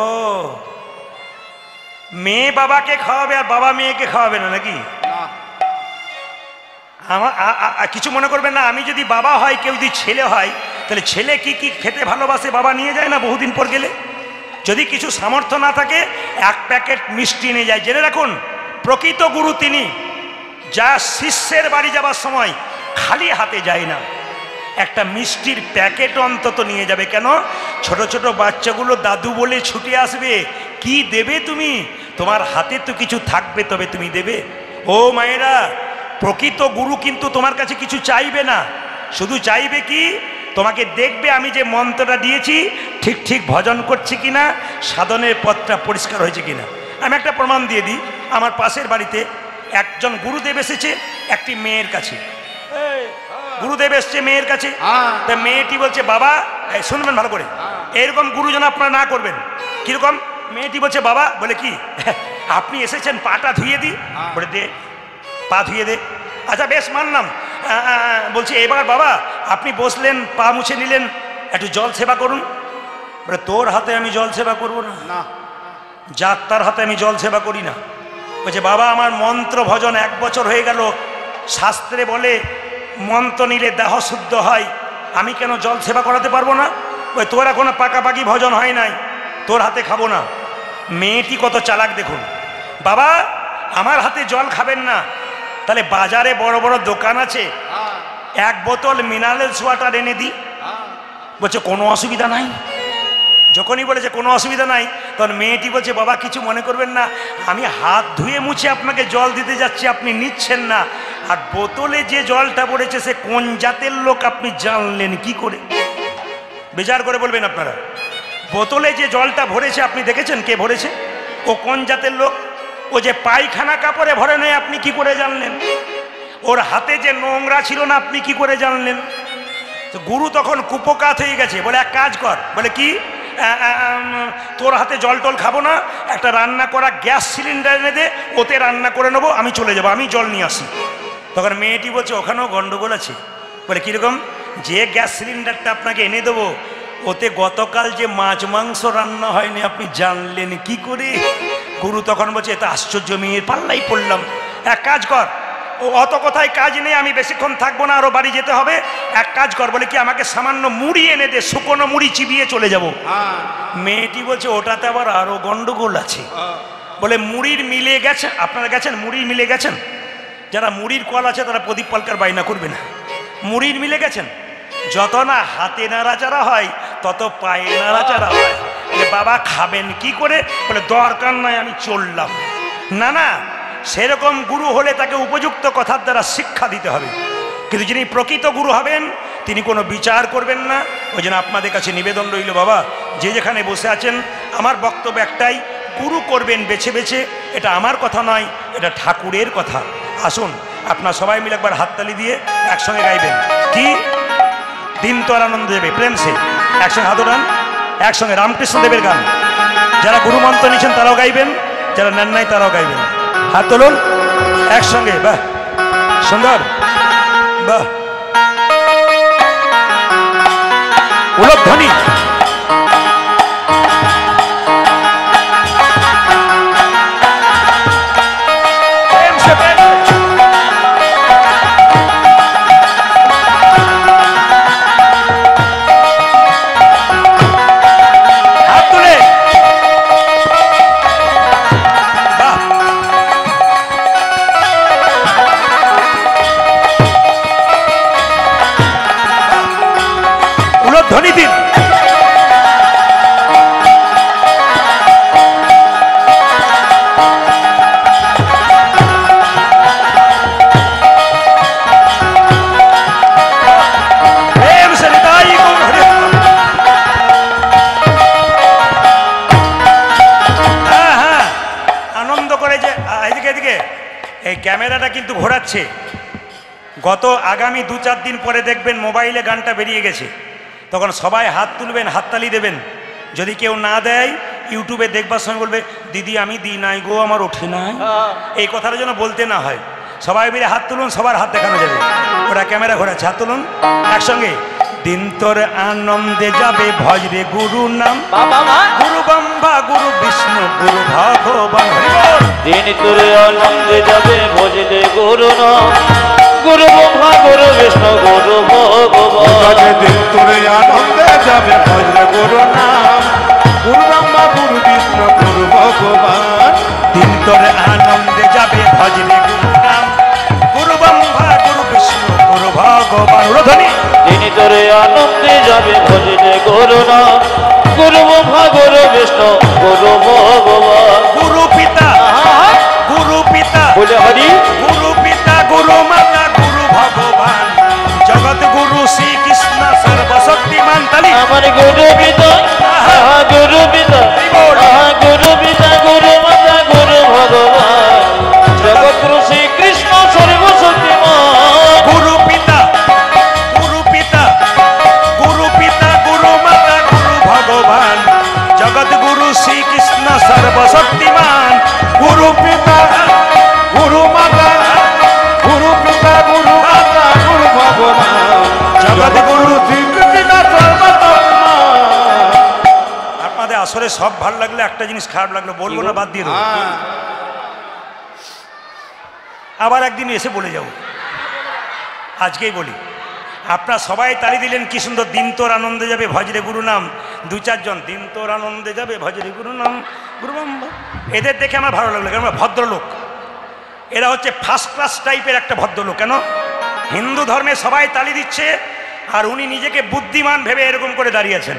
মেয়ে বাবাকে খাওয়াবে আর বাবা মেয়েকে খাওয়াবে না নাকি? আমার কিছু মনে করবেন না, আমি যদি বাবা হয়, কেউ যদি ছেলে হয়, তাহলে ছেলে কি কি খেতে ভালোবাসে বাবা নিয়ে যায় না বহুদিন পর গেলে? যদি কিছু সামর্থ্য না থাকে, এক প্যাকেট মিষ্টি নিয়ে যায়। জেনে রাখুন, প্রকৃত গুরু তিনি, যা শিষ্যের বাড়ি যাবার সময় খালি হাতে যায় না, একটা মিষ্টির প্যাকেট অন্তত নিয়ে যাবে। কেন? ছোট ছোট বাচ্চাগুলো দাদু বলে ছুটে আসবে, কি দেবে তুমি? তোমার হাতে তো কিছু থাকবে, তবে তুমি দেবে। ও মায়েরা, প্রকৃত গুরু কিন্তু তোমার কাছে কিছু চাইবে না, শুধু চাইবে কি, তোমাকে দেখবে আমি যে মন্ত্রটা দিয়েছি ঠিক ঠিক ভজন করছি কিনা, সাধনের পথটা পরিষ্কার হয়েছে কিনা। আমি একটা প্রমাণ দিয়ে দিই। আমার পাশের বাড়িতে একজন গুরুদেব এসেছে একটি মেয়ের কাছে। গুরুদেব এসছে মেয়ের কাছে, তা মেয়েটি বলছে, বাবা, শুনবেন ভালো করে, এরকম গুরু যেন আপনারা না করবেন। কিরকম? মেয়েটি বলছে, বাবা, বলে কি, আপনি এসেছেন, পাটা ধুয়ে দিই। বলে দে, পা ধুয়ে দে। আচ্ছা বেশ, মানলাম। বলছি, এবার বাবা আপনি বসলেন, পা মুছে নিলেন, একটু জল সেবা করুন। বলে, তোর হাতে আমি জল সেবা করবো না, যার তার হাতে আমি জল সেবা করি না। বলছে, বাবা আমার মন্ত্র ভজন 1 বছর হয়ে গেল, শাস্ত্রে বলে মন্ত্র নিলে দেহ শুদ্ধ হয়, আমি কেন জল সেবা করাতে পারবো না? ওই তোর এখনো পাকাপাকি ভজন হয় নাই, তোর হাতে খাবো না। মেয়েটি কত চালাক দেখুন। বাবা আমার হাতে জল খাবেন না, তাহলে বাজারে বড় বড় দোকান আছে, 1 বোতল মিনারেলস ওয়াটার এনে দিই। বলছে, কোনো অসুবিধা নাই। যখনই বলেছে কোনো অসুবিধা নাই, তখন মেয়েটি বলছে, বাবা কিছু মনে করবেন না, আমি হাত ধুয়ে মুছে আপনাকে জল দিতে যাচ্ছি, আপনি নিচ্ছেন না। আর বোতলে যে জলটা পড়েছে সে কোন জাতের লোক আপনি জানলেন কি করে? বিচার করে বলবেন আপনারা। বোতলে যে জলটা ভরেছে আপনি দেখেছেন কে ভরেছে? ও কোন জাতের লোক? ও যে পায়খানা কাপড়ে ভরে নেয়, আপনি কি করে জানলেন? ওর হাতে যে নোংরা ছিল না, আপনি কি করে জানলেন? তো গুরু তখন কুপকাত হয়ে গেছে। বলে, এক কাজ কর। বলে, কি? তোর হাতে জল টল খাবো না, একটা রান্না করা গ্যাস সিলিন্ডার এনে দে, ওতে রান্না করে নেবো, আমি চলে যাবো, আমি জল নিয়ে আসি। তখন মেয়েটি বলছে, ওখানেও গন্ডগোল আছে। বলে, কীরকম? যে গ্যাস সিলিন্ডারটা আপনাকে এনে দেবো, ওতে গতকাল যে মাছ মাংস রান্না হয়নি, আপনি জানলেন কি করে? গুরু তখন বলছে, এটা আশ্চর্য, মেয়ের পাল্লাই পড়লাম। এক কাজ কর, ও অত কথায় কাজ নেই, আমি বেশিক্ষণ থাকবো না, আরো বাড়ি যেতে হবে। এক কাজ কর। বলে, কি? আমাকে সামান্য মুড়ি এনে দে, শুকনো মুড়ি চিবিয়ে চলে যাব। মেয়েটি বলছে, ওটাতে আবার আরো গন্ডগোল আছে। বলে, মুড়ির মিলে গেছে? আপনারা গেছেন মুড়ির মিলে গেছেন? যারা মুড়ির কল আছে তারা প্রদীপ পালকার বাইনা করবে না। মুড়ির মিলে গেছেন? যত না হাতে নাড়াচাড়া হয়, তত পায়ে নাড়াচাড়া হয়। বাবা খাবেন কি করে? বলে, দরকার নাই, আমি চললাম। না না, সেরকম গুরু হলে তাকে উপযুক্ত কথার দ্বারা শিক্ষা দিতে হবে। কিন্তু যিনি প্রকৃত গুরু হবেন, তিনি কোনো বিচার করবেন না। ওই জন্য আপনাদের কাছে নিবেদন রইল, বাবা যে যেখানে বসে আছেন, আমার বক্তব্য একটাই, গুরু করবেন বেছে বেছে। এটা আমার কথা নয়, এটা ঠাকুরের কথা। আসুন আপনার সবাই মিলে একবার হাততালি দিয়ে একসঙ্গে গাইবেন। কি? দিন তো আর আনন্দ দেবে, প্রেম সে। একসঙ্গে হাত ওঠান, একসঙ্গে রামকৃষ্ণ দেবের গান। যারা গুরু মন্ত্র নিচ্ছেন তারাও গাইবেন, যারা নেন নাই তারাও গাইবেন। হাত তুলুন একসঙ্গে, বাহ সুন্দর, বাহ। উলধ্বনি। ধ্বনি দিন। আনন্দ করে যে এদিকে এদিকে এই ক্যামেরাটা কিন্তু ঘোরাচ্ছে। গত আগামী 2-4 দিন পরে দেখবেন মোবাইলে গানটা বেরিয়ে গেছে, তখন সবাই হাত তুলবেন, হাততালি দেবেন। যদি কেউ না দেয়, ইউটিউবে দেখবার সময় বলবে, দিদি আমি দিই নাই গো, আমার ওঠে নাই। এই কথাটা যেন বলতে না হয়। সবাই মিলে হাত তুলুন, সবার হাত দেখানো যাবে। ওরা ক্যামেরা ঘোরাচ্ছে, হাত তুলুন একসঙ্গে। দিন তোর আনন্দে যাবে ভজরে গুরু নাম বাবা মা গুরু ব্রহ্মা গুরু বিষ্ণু গুরু ভগবান হরি বল। দিন তোর আনন্দে যাবে ভজলে গুরু নাম গুরু ব্রহ্মা গুরু বিষ্ণু গুরু ভগবান দিন তোরে আনন্দে যাবে ভজরে গুরু নাম গুরু ব্রহ্মা গুরু বিষ্ণু গুরু ভগবান দিন তোর আনন্দে যাবে ভজরে গুরু নাম গুরু ব্রহ্মা গুরু বিষ্ণু গুরু ভগবান। উড়ধ্বনি। দিন তোর আনন্দে যাবে ভজলে গুরু নাম গুরু ব্রহ্মা গুরু বিষ্ণু গুরু ভগবান গুরু পিতা গুরু পিতা বলে হরি গুরু পিতা গুরু মাতা গুরু ভগবান জগৎ গুরু শ্রীকৃষ্ণ সর্বশক্তিমান। তালি আমার গুরু পিতা গুরু পিতা গুরু পিতা গুরু মাতা গুরু ভগবান জগৎ গুরু শ্রীকৃষ্ণ সর্বশক্তিমান। গুরু পিতা গুরু পিতা গুরু পিতা গুরু মাতা গুরু ভগবান জগৎ গুরু শ্রীকৃষ্ণ সর্বশক্তিমান। গুরু পিতা গুরু মাতা গুরু পিতা গুরু মাতা গুরু ভগবান জগৎ গুরু। শ্রীকৃষ্ণ সর্বতম্মা। আপনাদের আসলে সব ভালো লাগলে একটা জিনিস খারাপ লাগলো বলবো না, বাদ দিয়ে দেবো। আবার একদিন এসে বলে যাব, আজকেই বলি। আপনারা সবাই তালি দিলেন, কি সুন্দর। দিন তোর আনন্দে যাবে ভজরে গুরু নাম। দু চারজন দিন তোর আনন্দে যাবে ভজরে গুরু নাম গুরু ব্রহ্মা। এদের দেখে আমার ভালো লাগলো, কেন ভদ্রলোক। এরা হচ্ছে ফার্স্ট ক্লাস টাইপের একটা ভদ্রলোক। কেন হিন্দু ধর্মে সবাই তালি দিচ্ছে আর উনি নিজেকে বুদ্ধিমান ভেবে এরকম করে দাঁড়িয়েছেন।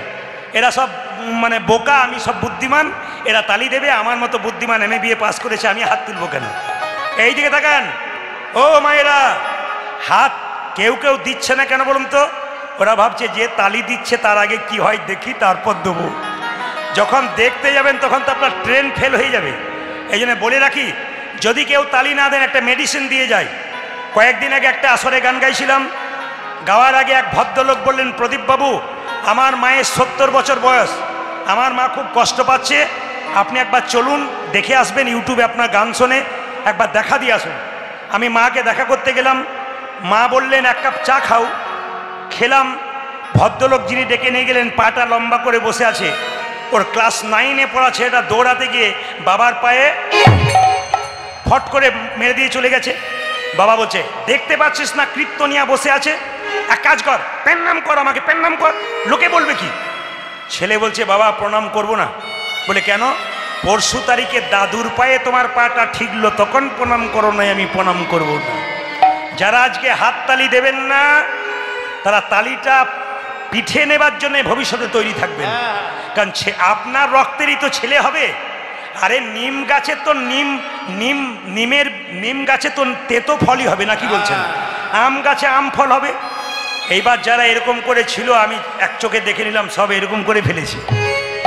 এরা সব মানে বোকা, আমি সব বুদ্ধিমান, এরা তালি দেবে। আমার মতো বুদ্ধিমান MA পাস করেছে, আমি হাত তুলবো কেন? এই দিকে তাকান ও মায়েরা, হাত কেউ কেউ দিচ্ছে না কেন বলুন তো? ওরা ভাবছে যে তালি দিচ্ছে তার আগে কি হয় দেখি, তারপর দেবো। যখন দেখতে যাবেন তখন তো আপনার ট্রেন ফেল হয়ে যাবে। এই জন্য বলে রাখি, যদি কেউ তালি না দেন একটা মেডিসিন দিয়ে যায়। কয়েকদিন আগে একটা আসরে গান গাইছিলাম, গাওয়ার আগে এক ভদ্রলোক বললেন, প্রদীপবাবু আমার মায়ের 70 বছর বয়স, আমার মা খুব কষ্ট পাচ্ছে, আপনি একবার চলুন দেখে আসবেন, ইউটিউবে আপনার গান শোনে একবার দেখা দিয়ে আসুন। আমি মাকে দেখা করতে গেলাম, মা বললেন এক কাপ চা খাও। খেলাম। ভদ্রলোক যিনি ডেকে নিয়ে গেলেন পাটা লম্বা করে বসে আছে, ওর ক্লাস 9-এ পড়া ছেলেটা দৌড়াতে গিয়ে বাবার পায়ে ফট করে মেরে দিয়ে চলে গেছে। বাবা বলছে, দেখতে পাচ্ছিস না কীর্তনিয়া বসে আছে, এক কাজ কর, প্রণাম কর, আমাকে প্রণাম কর, লোকে বলবে কি? ছেলে বলছে, বাবা প্রণাম করব না। বলে কেন? পরশু তারিখে দাদুর পায়ে তোমার পাটা ঠিকলো, তখন প্রণাম করো নাই, আমি প্রণাম করব না। যারা আজকে হাততালি দেবেন না, তারা তালিটা পিঠে নেবার জন্য ভবিষ্যতে তৈরি থাকবেন। কারণ আপনার রক্তেরই তো ছেলে হবে। আরে নিম গাছে তো নিম গাছে তো তেতো ফলই হবে, না কি বলছেন? আম গাছে আম ফল হবে। এইবার যারা এরকম করে ছিল, আমি এক চোখে দেখে নিলাম, সব এরকম করে ফেলেছে।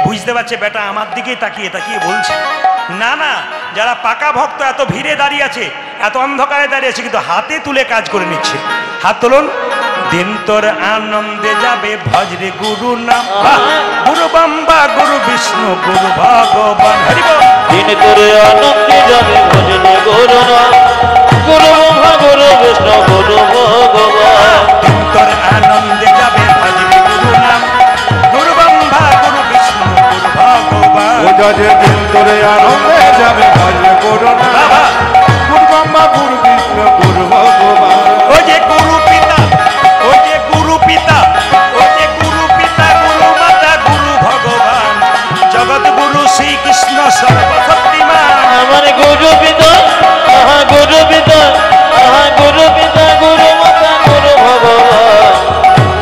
বুঝতে পারছে বেটা আমার দিকেই তাকিয়ে তাকিয়ে বলছে। না না, যারা পাকা ভক্ত এত ভিড়ে দাঁড়িয়ে আছে, এত অন্ধকারে দাঁড়িয়ে আছে, কিন্তু হাতে তুলে কাজ করে নিচ্ছে। হাত তুলুন। দিন তোর আনন্দে যাবে ভজরে গুরু নাম গুরু ব্রহ্মা গুরু বিষ্ণু গুরু ভগবান। হরি বল। দিন তোর আনন্দে যাবে ভজলে গুরু নাম গুরু ব্রহ্মা গুরু বিষ্ণু গুরু ভগবান। দিন তোর আনন্দে যাবে ভজরে গুরু নাম গুরু ব্রহ্মা গুরু বিষ্ণু গুরু ভগবান। দিন তোরে আনন্দে যাবে ভজরে গুরু নাম বাবা গুরু ব্রহ্মা গুরু বিষ্ণু গুরু ভগবান। ও যে গুরু পিতা, ও যে গুরু পিতা, ও যে গুরু পিতা গুরু মাতা গুরু ভগবান জগৎ গুরু শ্রীকৃষ্ণ সর্বশক্তিমান। আমার গুরু পিতা গুরু পিতা গুরু পিতা গুরু মাতা গুরু ভগবান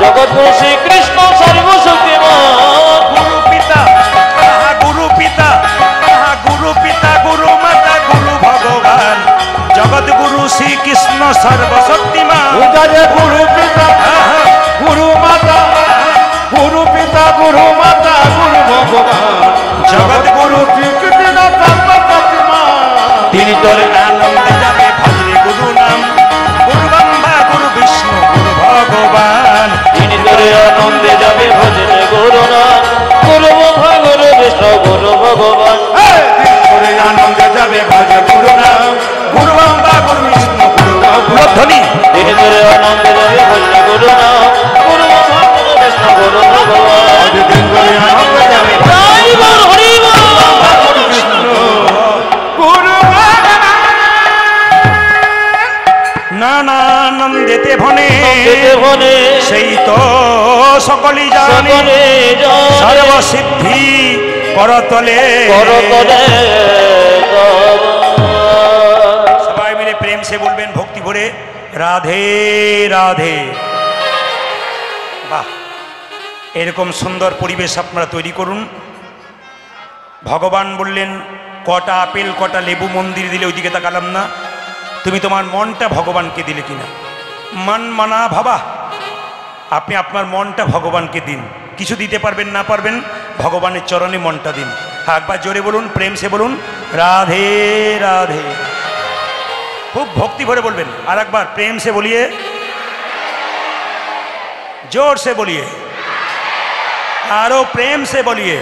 জগৎ গুরু শ্রীকৃষ্ণ সর্বশক্তিমান। গুরু পিতা গুরু পিতা গুরু পিতা গুরু মাতা গুরু ভগবান জগৎ গুরু শ্রীকৃষ্ণ সর্বশক্তিমান। গুরু পিতা গুরু মাতা গুরু পিতা গুরু মাতা গুরু ভগবান জগৎ গুরু শ্রীকৃষ্ণ সর্বশক্তিমান। তিনি তোর আনন্দে যাবে ভজরে গুরু নাম গুরু ব্রহ্মা গুরু বিষ্ণু গুরু ভগবান। তিনি তোর আনন্দে যাবে ভজলে গুরু নাম গুরু ব্রহ্মা গুরু বিষ্ণু গুরু ভগবান। দিন তোরে আনন্দে যাবে ভজরে গুরু নাম গুরু ব্রহ্মা গুরু বিষ্ণু গুরু ভগবান। ধ্বনি। তিনি তোর আনন্দে যাবে ভজলে গুরু নাম গুরু ব্রহ্মা গুরু নানানন্দেতে ভনে নন্দেতে ভনে সেই তো সকলই জানে সকলে জানে সর্বসিদ্ধি করতলে করতলে সবাই মিলে প্রেম সে বলবেন ভক্তি ভরে রাধে রাধে। বাহ, এরকম সুন্দর পরিবেশ আপনারা তৈরি করুন। ভগবান বললেন কটা আপেল কটা লেবু মন্দির দিলে ওইদিকে তাকালাম না, তুমি তোমার মনটা ভগবানকে দিলে কিনা। মন মানা ভাবা, আপনি আপনার মনটা ভগবানকে দিন। কিছু দিতে পারবেন না পারবেন, ভগবানের চরণে মনটা দিন। হ্যাঁ, একবার জোরে বলুন, প্রেম সে বলুন রাধে রাধে। খুব ভক্তি ভরে বলবেন। আর একবার প্রেম সে বলিए, जोर से बोलिए, आरो प्रेम से बोलिए,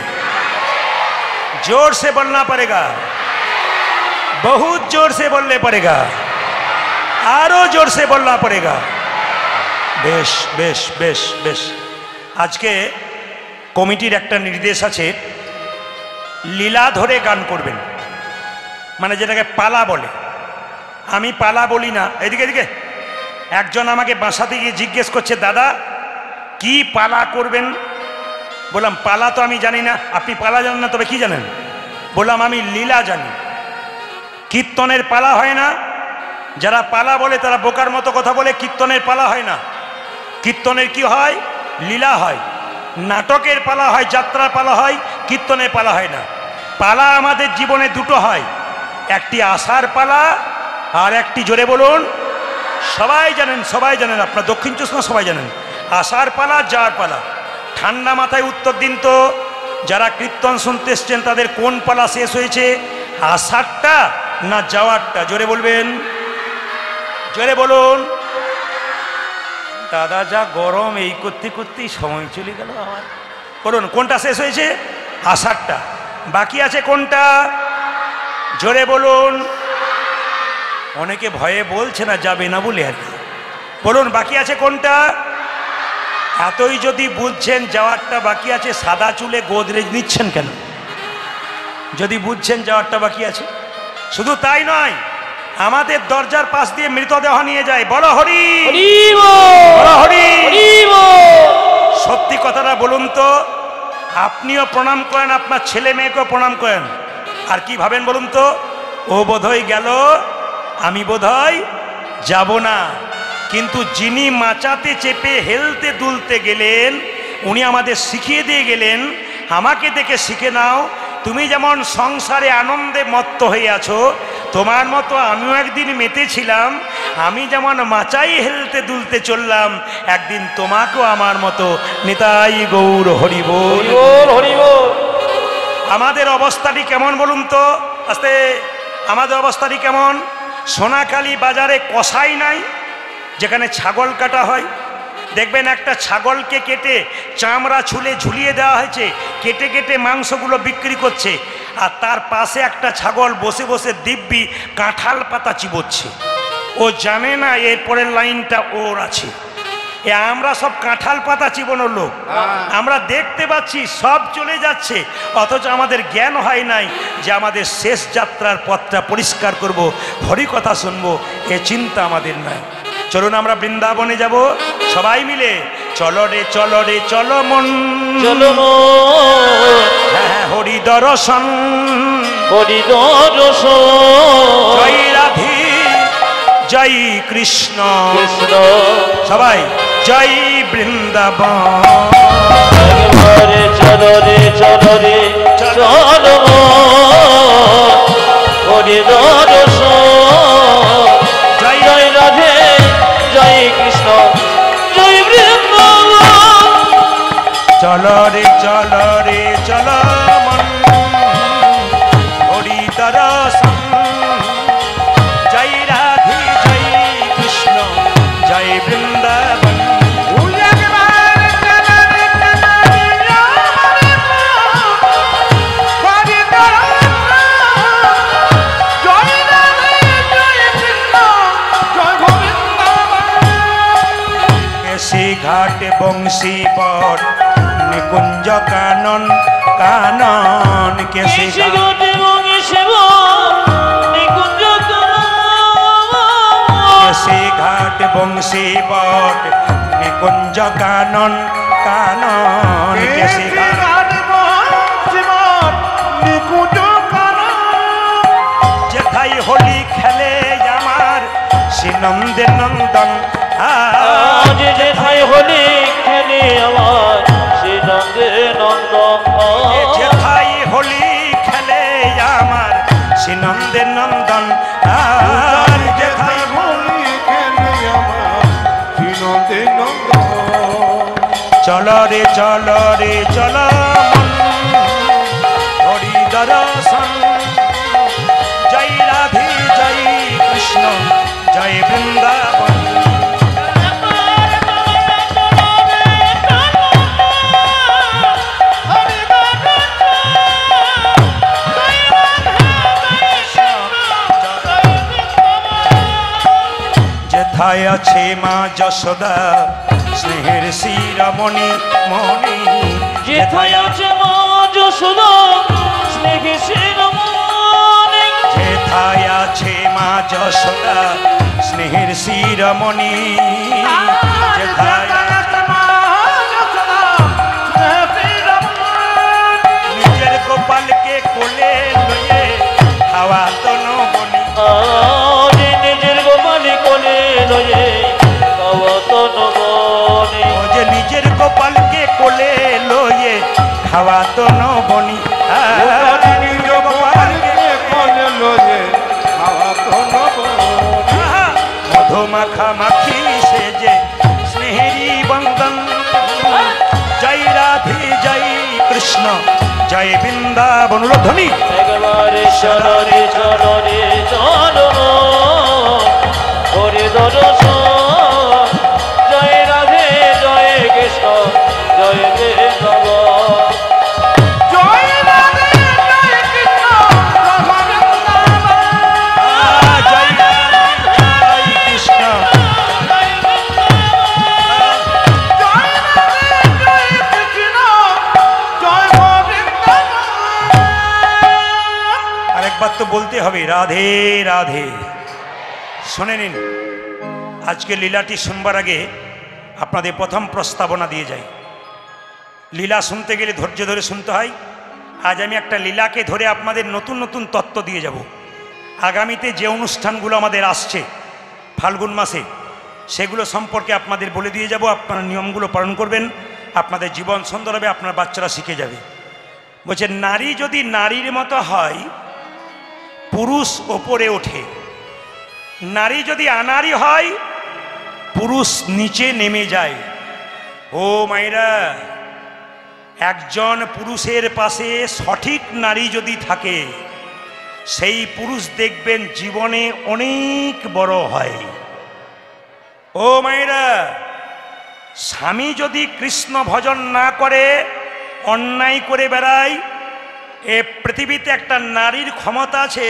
जोर से बोलना पड़ेगा, बहुत जोर से बोलने पड़ेगा, आरो जोर से बोलना पड़ेगा। बेश बेश बेश बेश। आज के कमिटिर एक निर्देश आछे लीला धरे गान करबेन, माने जेटाके पाला बोले। आमी पाला बोली ना। एदिके एदिके एकजन आमाके बासाते गिये जिज्ञेस करछे दादा की पाला करबेन। बोललाम पाला तो आमी जानी ना। आपनी पाला जानेन ना, तबे की जानेन? बोललाम आमी लीला जानी। कीर्तनेर पाला हय ना, যারা পালা বলে তারা বোকার মতো কথা বলে। কীর্তনের পালা হয় না। কীর্তনের কি হয়? লীলা হয়। নাটকের পালা হয়, যাত্রার পালা হয়, কীর্তনের পালা হয় না। পালা আমাদের জীবনে দুটো হয়, একটি আশার পালা আর একটি, জোরে বলুন, সবাই জানেন, সবাই জানেন, আপনার দক্ষিণ চব্বিশ সবাই জানেন, আশার পালা যাওয়ার পালা। ঠান্ডা মাথায় উত্তর দিন তো, যারা কীর্তন শুনতে এসছেন তাদের কোন পালা শেষ হয়েছে, আশারটা না যাওয়ারটা? জোরে বলবেন, জোরে বলুন। দাদা যা গরম, এই করতে করতেই সময় চলে গেল আমার। বলুন কোনটা শেষ হয়েছে? আষাঢ়টা। বাকি আছে কোনটা? জোরে বলুন। অনেকে ভয়ে বলছে না, যাবে না বলে আর কি। বলুন বাকি আছে কোনটা? এতই যদি বুঝছেন যাওয়ারটা বাকি আছে, সাদা চুলে গোদরেজ নিচ্ছেন কেন? যদি বুঝছেন যাওয়ারটা বাকি আছে। শুধু তাই নয়, আমাদের দরজার পাশ দিয়ে মৃতদেহ নিয়ে যায়। বলো হরি বলো হরি। সত্যি কথাটা বলুন তো, আপনিও প্রণাম করেন, আপনার ছেলে মেয়েকেও প্রণাম করেন, আর কি ভাবেন বলুন তো? ও বোধহয় গেল, আমি বোধহয় যাব না। কিন্তু যিনি মাচাতে চেপে হেলতে দুলতে গেলেন, উনি আমাদের শিখিয়ে দিয়ে গেলেন, আমাকে দেখে শিখে নাও, তুমি যেমন সংসারে আনন্দে মত্ত হয়ে আছো, তোমার মতো আমিও একদিন মেতেছিলাম। আমি যেমন মাচাই হেলতে দুলতে চললাম, একদিন তোমাকেও আমার মতো নিতাই গৌর হরিবোল হরিবোল। আমাদের অবস্থাটি কেমন বলুন তো? আস্তে, আমাদের অবস্থাটি কেমন? সোনাখালী বাজারে কসাই নাই, যেখানে ছাগল কাটা হয়। দেখবেন একটা ছাগলকে কেটে চামড়া ছুলে ঝুলিয়ে দেওয়া হয়েছে, কেটে কেটে মাংসগুলো বিক্রি করছে, আর তার পাশে একটা ছাগল বসে বসে দিব্যি কাঁঠাল পাতা চিবোচ্ছে। ও জানে না এরপরের লাইনটা ওর আছে। আমরা সব কাঁঠাল পাতা চিবানোর লোক, আমরা দেখতে পাচ্ছি সব চলে যাচ্ছে, অথচ আমাদের জ্ঞান হয় নাই যে আমাদের শেষ যাত্রার পথটা পরিষ্কার করব, হরিকথা শুনবো, এ চিন্তা আমাদের নাই। চলুন আমরা বৃন্দাবনে যাব সবাই মিলে। চলো রে চলো রে চলো মন, চলো হ্যাঁ হরি দর্শন, হরি দর্শন। জয় রাধে জয় কৃষ্ণ কৃষ্ণ। সবাই জয় বৃন্দাবন। একবারে চলো রে চলো রে চলো হরি দর্শন। জয় জয় রাধে জয় কৃষ্ণ জয় বৃন্দাবন। চলো রে চলো মন, হরি দর্শন, জয় রাধে জয় কৃষ্ণ জয় বৃন্দাবন। ঘাট বংশী পট নিকুঞ্জ কানন কানন, কেশি ঘাট কেশে ঘাট বংশী বট নিকুঞ্জ কানন কানন কেশে ঘাট যেথায় হোলি খেলে আমার শ্রী নন্দে নন্দন আজ যেথায় হোলি খেলে আমার শ্রী নন্দে নন্দন যেথায় হোলি খেলে আমার শ্রী নন্দে নন্দন আর যেথায় হোলি খেলে আমার শ্রী নন্দে নন্দন চল রে চল রে চল হরি দর্শন জয় রাধে জয় কৃষ্ণ জয় বৃন্দাবন যেথায় আছে মা যশোদা স্নেহের শিরমণি মণি যেথায় আছে মা যশোদা স্নেহের শিরোমণি যেথায় আছে মা যশোদা স্নেহের শিরমণি যেথায় নিজের গোপালকে কোলে লয়ে খাওয়া তনু বনি আজ নিজের গোপালি কোলে লয়ে কবতন বনে ও যে নিজের গোপালকে কোলে লয়ে খাওয়া তনু বনি নিজের গোপালকে কোলে লয়ে খাওয়া তনু বনি মধুমাখা মাখি সেজে স্নেহেরি বন্দন জয় রাধে জয় কৃষ্ণ জয় বৃন্দাবন ধ্বনি একবারে চরণে চরণে চরণ হরে দর্শন জয় রাধে জয় কৃষ্ণ জয় বৃন্দাবন জয় রাধে জয় কৃষ্ণ জয় রাধে জয় কৃষ্ণ জয় রাধে জয় কৃষ্ণ জয় গোবিন্দ আরেকবার তো বলতে হবে রাধে রাধে শুনে নিন আজকে লীলাটি শুনবার আগে আপনাদের প্রথম প্রস্তাবনা দিয়ে যাই লীলা শুনতে গেলে ধৈর্য ধরে শুনতে হয় আজ আমি একটা লীলাকে ধরে আপনাদের নতুন নতুন তত্ত্ব দিয়ে যাব আগামীতে যে অনুষ্ঠানগুলো আমাদের আসছে ফাল্গুন মাসে সেগুলো সম্পর্কে আপনাদের বলে দিয়ে যাব আপনারা নিয়মগুলো পালন করবেন আপনাদের জীবন সুন্দর হবে আপনার বাচ্চারা শিখে যাবে বলছে নারী যদি নারীর মতো হয় পুরুষ ওপরে ওঠে নারী যদি আনারী হয় পুরুষ নিচে নেমে যায় ও মায়েরা একজন পুরুষের পাশে সঠিক নারী যদি থাকে সেই পুরুষ দেখবেন জীবনে অনেক বড় হয় ও মায়েরা স্বামী যদি কৃষ্ণ ভজন না করে অন্যায় করে বেড়ায় এ পৃথিবীতে একটা নারীর ক্ষমতা আছে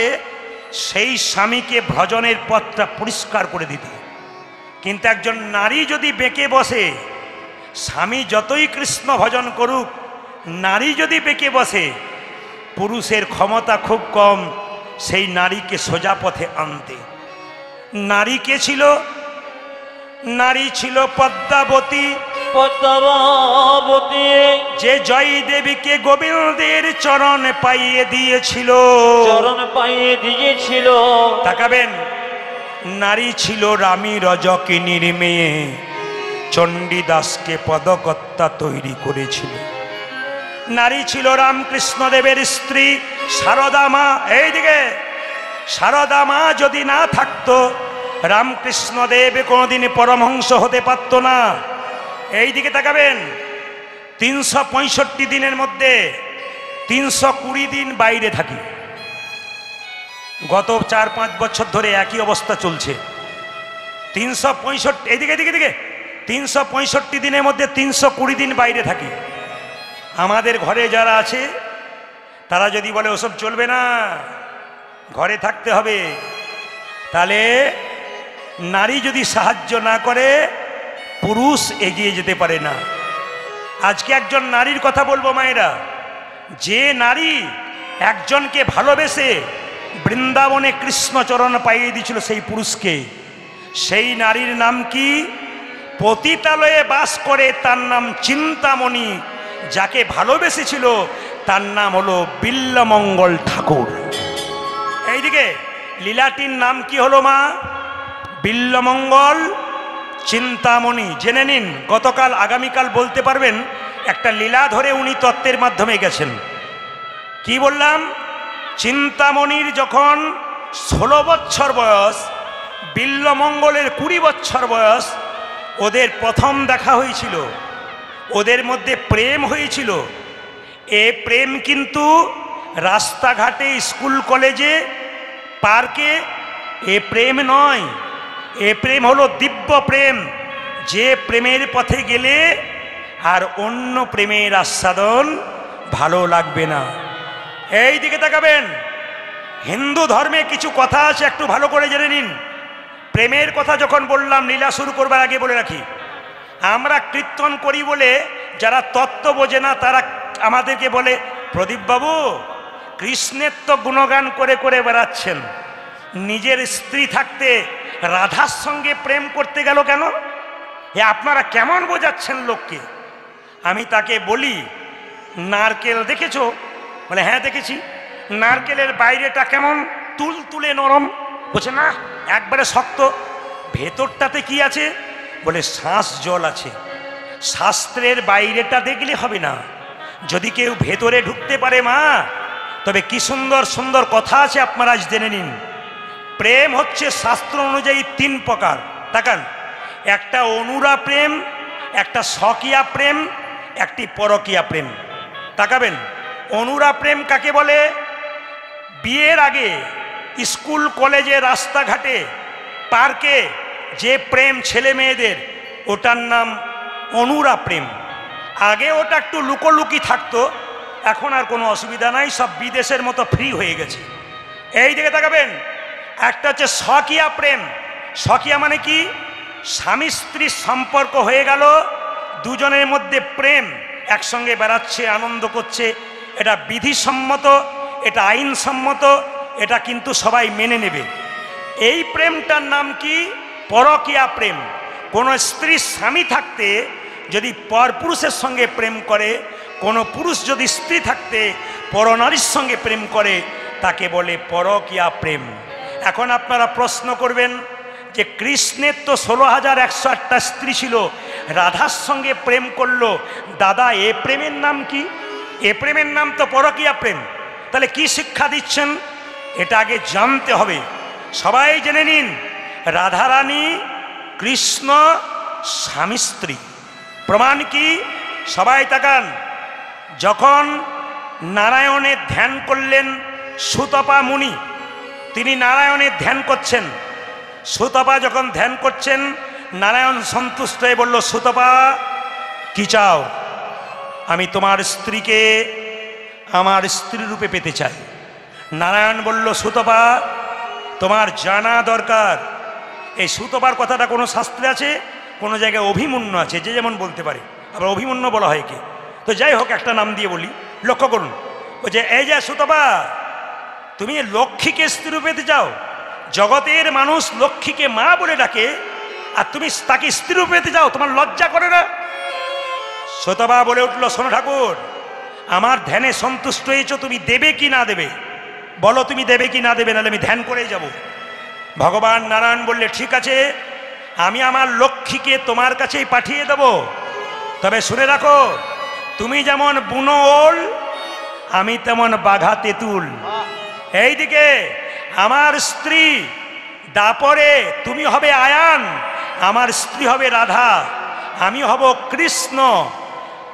সেই স্বামীকে ভজনের পথটা পরিষ্কার করে দিতে কিন্তু একজন নারী যদি বেঁকে বসে স্বামী যতই কৃষ্ণ ভজন করুক নারী যদি বেঁকে বসে পুরুষের ক্ষমতা খুব কম সেই নারীকে সোজা পথে আনতে নারী কে ছিল নারী ছিল পদ্মাবতী পদ্মাবতী যে জয় দেবীকে গোবিন্দের চরণ পাইয়ে দিয়েছিল চরণ পাইয়ে দিয়েছিল তাকাবেন নারী ছিল রামী রজকিনীর মেয়ে চণ্ডীদাসকে পদকর্তা তৈরি করেছিল নারী ছিল রামকৃষ্ণ দেবের স্ত্রী সারদা মা এইদিকে সারদা মা যদি না থাকতো রামকৃষ্ণ দেব কোনোদিন পরমহংস হতে পারত না এইদিকে তাকাবেন 365 দিনের মধ্যে 320 দিন বাইরে থাকি গত 4-5 বছর ধরে একই অবস্থা চলছে 365 এইদিকে এদিকে এদিকে 365 দিনের মধ্যে 320 দিন বাইরে থাকি আমাদের ঘরে যারা আছে তারা যদি বলে ওসব চলবে না ঘরে থাকতে হবে তাহলে নারী যদি সাহায্য না করে পুরুষ এগিয়ে যেতে পারে না আজকে একজন নারীর কথা বলবো মায়েরা যে নারী একজনকে ভালোবেসে বৃন্দাবনে কৃষ্ণচরণ পাইয়ে দিয়েছিল সেই পুরুষকে সেই নারীর নাম কি? পতিতালয়ে বাস করে, তার নাম চিন্তামণি। যাকে ভালোবেসেছিল তার নাম হলো বিল্বমঙ্গল ঠাকুর। এইদিকে লীলাটির নাম কি হলো মা? বিল্বমঙ্গল চিন্তামণি। জেনে নিন, গতকাল আগামীকাল বলতে পারবেন একটা লীলা ধরে উনি তত্ত্বের মাধ্যমে গেছেন। কি বললাম? চিন্তামণির যখন 16 বছর বয়স, বিল্বমঙ্গলের 20 বছর বয়স, ওদের প্রথম দেখা হয়েছিল, ওদের মধ্যে প্রেম হয়েছিল। এ প্রেম কিন্তু রাস্তাঘাটে, স্কুল কলেজে, পার্কে এ প্রেম নয়। এ প্রেম হলো দিব্য প্রেম, যে প্রেমের পথে গেলে আর অন্য প্রেমের আস্বাদন ভালো লাগবে না। এই দিকে তাকাবেন, হিন্দু ধর্মে কিছু কথা আছে, একটু ভালো করে জেনে নিন। প্রেমের কথা যখন বললাম, লীলা শুরু করবার আগে বলে রাখি, আমরা কীর্তন করি বলে যারা তত্ত্ব বোঝে না তারা আমাদেরকে বলে, প্রদীপবাবু কৃষ্ণের তো গুণগান করে করে বেড়াচ্ছেন, নিজের স্ত্রী থাকতে রাধার সঙ্গে প্রেম করতে গেল কেন? এ আপনারা কেমন বোঝাচ্ছেন লোককে? আমি তাকে বলি, নারকেল দেখেছো? বলে হ্যাঁ দেখেছি। নারকেলের বাইরেটা কেমন তুলতুলে নরম, বলছে না একবারে শক্ত। ভেতরটাতে কি আছে? বলে শ্বাস জল আছে। শাস্ত্রের বাইরেটা দেখলে হবে না, যদি কেউ ভেতরে ঢুকতে পারে মা, তবে কি সুন্দর সুন্দর কথা আছে, আপনারা আজ জেনে নিন। প্রেম হচ্ছে শাস্ত্র অনুযায়ী 3 প্রকার। তাকান, একটা অনুরা প্রেম, একটা স্বকীয়া প্রেম, একটি পরকীয়া প্রেম। তাকাবেন, অনুরা প্রেম কাকে বলে? বিয়ের আগে স্কুল কলেজে, রাস্তাঘাটে, পার্কে যে প্রেম ছেলে মেয়েদের, ওটার নাম অনুরা প্রেম। আগে ওটা একটু লুকোলুকি থাকতো, এখন আর কোনো অসুবিধা নাই, সব বিদেশের মতো ফ্রি হয়ে গেছে। এই দিকে তাকাবেন, একটা হচ্ছে স্বকীয়া প্রেম। স্বকীয়া মানে কি? স্বামী স্ত্রীর সম্পর্ক হয়ে গেল, দুজনের মধ্যে প্রেম, একসঙ্গে বেড়াচ্ছে, আনন্দ করছে, এটা বিধিসম্মত, এটা আইনসম্মত, এটা কিন্তু সবাই মেনে নেবে। এই প্রেমটার নাম কি? পরকীয়া প্রেম। কোনো স্ত্রীর স্বামী থাকতে যদি পরপুরুষের সঙ্গে প্রেম করে, কোনো পুরুষ যদি স্ত্রী থাকতে পরনারীর সঙ্গে প্রেম করে, তাকে বলে পরকীয়া প্রেম। এখন আপনারা প্রশ্ন করবেন যে কৃষ্ণের তো 16,108টা স্ত্রী ছিল, রাধার সঙ্গে প্রেম করলো, দাদা এ প্রেমের নাম কি? এ প্রেমের নাম তো পরকীয়া প্রেম। তাহলে কি শিক্ষা দিচ্ছেন? এটা আগে জানতে হবে। সবাই জেনে নিন, রাধারানী কৃষ্ণ স্বামী স্ত্রী। প্রমাণ কি? সবাই তাকান, যখন নারায়ণের ধ্যান করলেন সুতপা মুনি, তিনি নারায়ণের ধ্যান করছেন। সুতপা যখন ধ্যান করছেন, নারায়ণ সন্তুষ্ট হয়ে বলল, সুতপা কি চাও? আমি তোমার স্ত্রীকে আমার স্ত্রী রূপে পেতে চাই। নারায়ণ বলল, সুতপা তোমার জানা দরকার। এই সুতপার কথাটা কোনো শাস্ত্রে আছে, কোনো জায়গায় অভিমন্যু আছে, যে যেমন বলতে পারে, আবার অভিমন্যু বলা হয় কি। তো যাই হোক, একটা নাম দিয়ে বলি, লক্ষ্য করুন। ও যে এই যে সুতপা, তুমি লক্ষ্মীকে স্ত্রী রূপে পেতে চাও? জগতের মানুষ লক্ষ্মীকে মা বলে ডাকে, আর তুমি তাকে স্ত্রী রূপে পেতে চাও? তোমার লজ্জা করে না? সুতপা বলে উঠল, শোনো ঠাকুর, আমার ধ্যানে সন্তুষ্ট হয়েছ, তুমি দেবে কি না দেবে বলো, তুমি দেবে কি না দেবে, নাহলে আমি ধ্যান করেই যাব। ভগবান নারায়ণ বললে, ঠিক আছে, আমি আমার লক্ষ্মীকে তোমার কাছেই পাঠিয়ে দেব, তবে শুনে রাখো, তুমি যেমন বুনো ওল, আমি তেমন বাঘা তেঁতুল। এইদিকে আমার স্ত্রী দাপরে, তুমি হবে আয়ান, আমার স্ত্রী হবে রাধা, আমি হব কৃষ্ণ।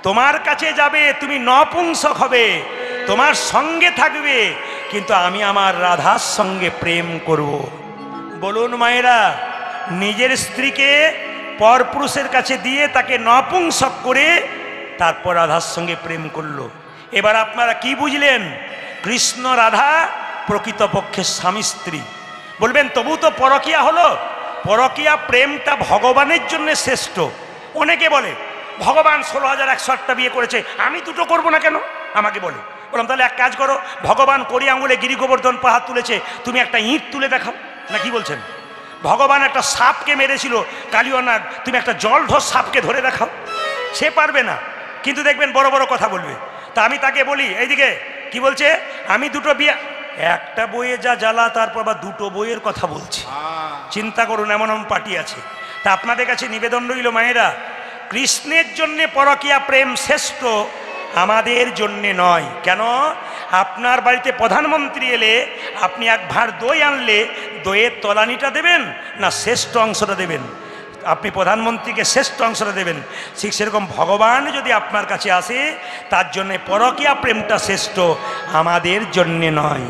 তোমার কাছে যাবে, তুমি নপুংসক হবে, তোমার সঙ্গে থাকবে, কিন্তু আমি আমার রাধার সঙ্গে প্রেম করব। বলুন মায়েরা, নিজের স্ত্রীকে পরপুরুষের কাছে দিয়ে তাকে নপুংসক করে তারপর রাধার সঙ্গে প্রেম করলো। এবার আপনারা কি বুঝলেন? কৃষ্ণ রাধা প্রকৃতপক্ষে স্বামী স্ত্রী। বলবেন তবু তো পরকীয়া হলো। পরকীয়া প্রেমটা ভগবানের জন্য শ্রেষ্ঠ। অনেকে বলে ভগবান 16,108টা বিয়ে করেছে, আমি দুটো করব না কেন? আমাকে বলে। বললাম তাহলে এক কাজ করো, ভগবান করি আঙুলে গিরি গোবর্ধন পাহাড় তুলেছে, তুমি একটা ইঁট তুলে দেখাও না, কি বলছেন? ভগবান একটা সাপকে মেরেছিল, কালিয়া নাগ, তুমি একটা জলঢোর সাপকে ধরে দেখাও, সে পারবে না, কিন্তু দেখবেন বড় বড় কথা বলবে। তা আমি তাকে বলি, এইদিকে কি বলছে, আমি দুটো বিয়ে, একটা বইয়ে যা জ্বালা, তারপর আবার দুটো বইয়ের কথা বলছি। চিন্তা করুন, এমন এমন পার্টি আছে। তা আপনাদের কাছে নিবেদন রইল মায়েরা, কৃষ্ণের জন্যে পরকীয়া প্রেম শ্রেষ্ঠ, আমাদের জন্যে নয়। কেন? আপনার বাড়িতে প্রধানমন্ত্রী এলে আপনি এক ভাঁড় দই আনলে দইয়ের তলানিটা দেবেন না শ্রেষ্ঠ অংশটা দেবেন? আপনি প্রধানমন্ত্রীকে শ্রেষ্ঠ অংশটা দেবেন। ঠিক সেরকম ভগবান যদি আপনার কাছে আসে, তার জন্যে পরকীয়া প্রেমটা শ্রেষ্ঠ, আমাদের জন্যে নয়।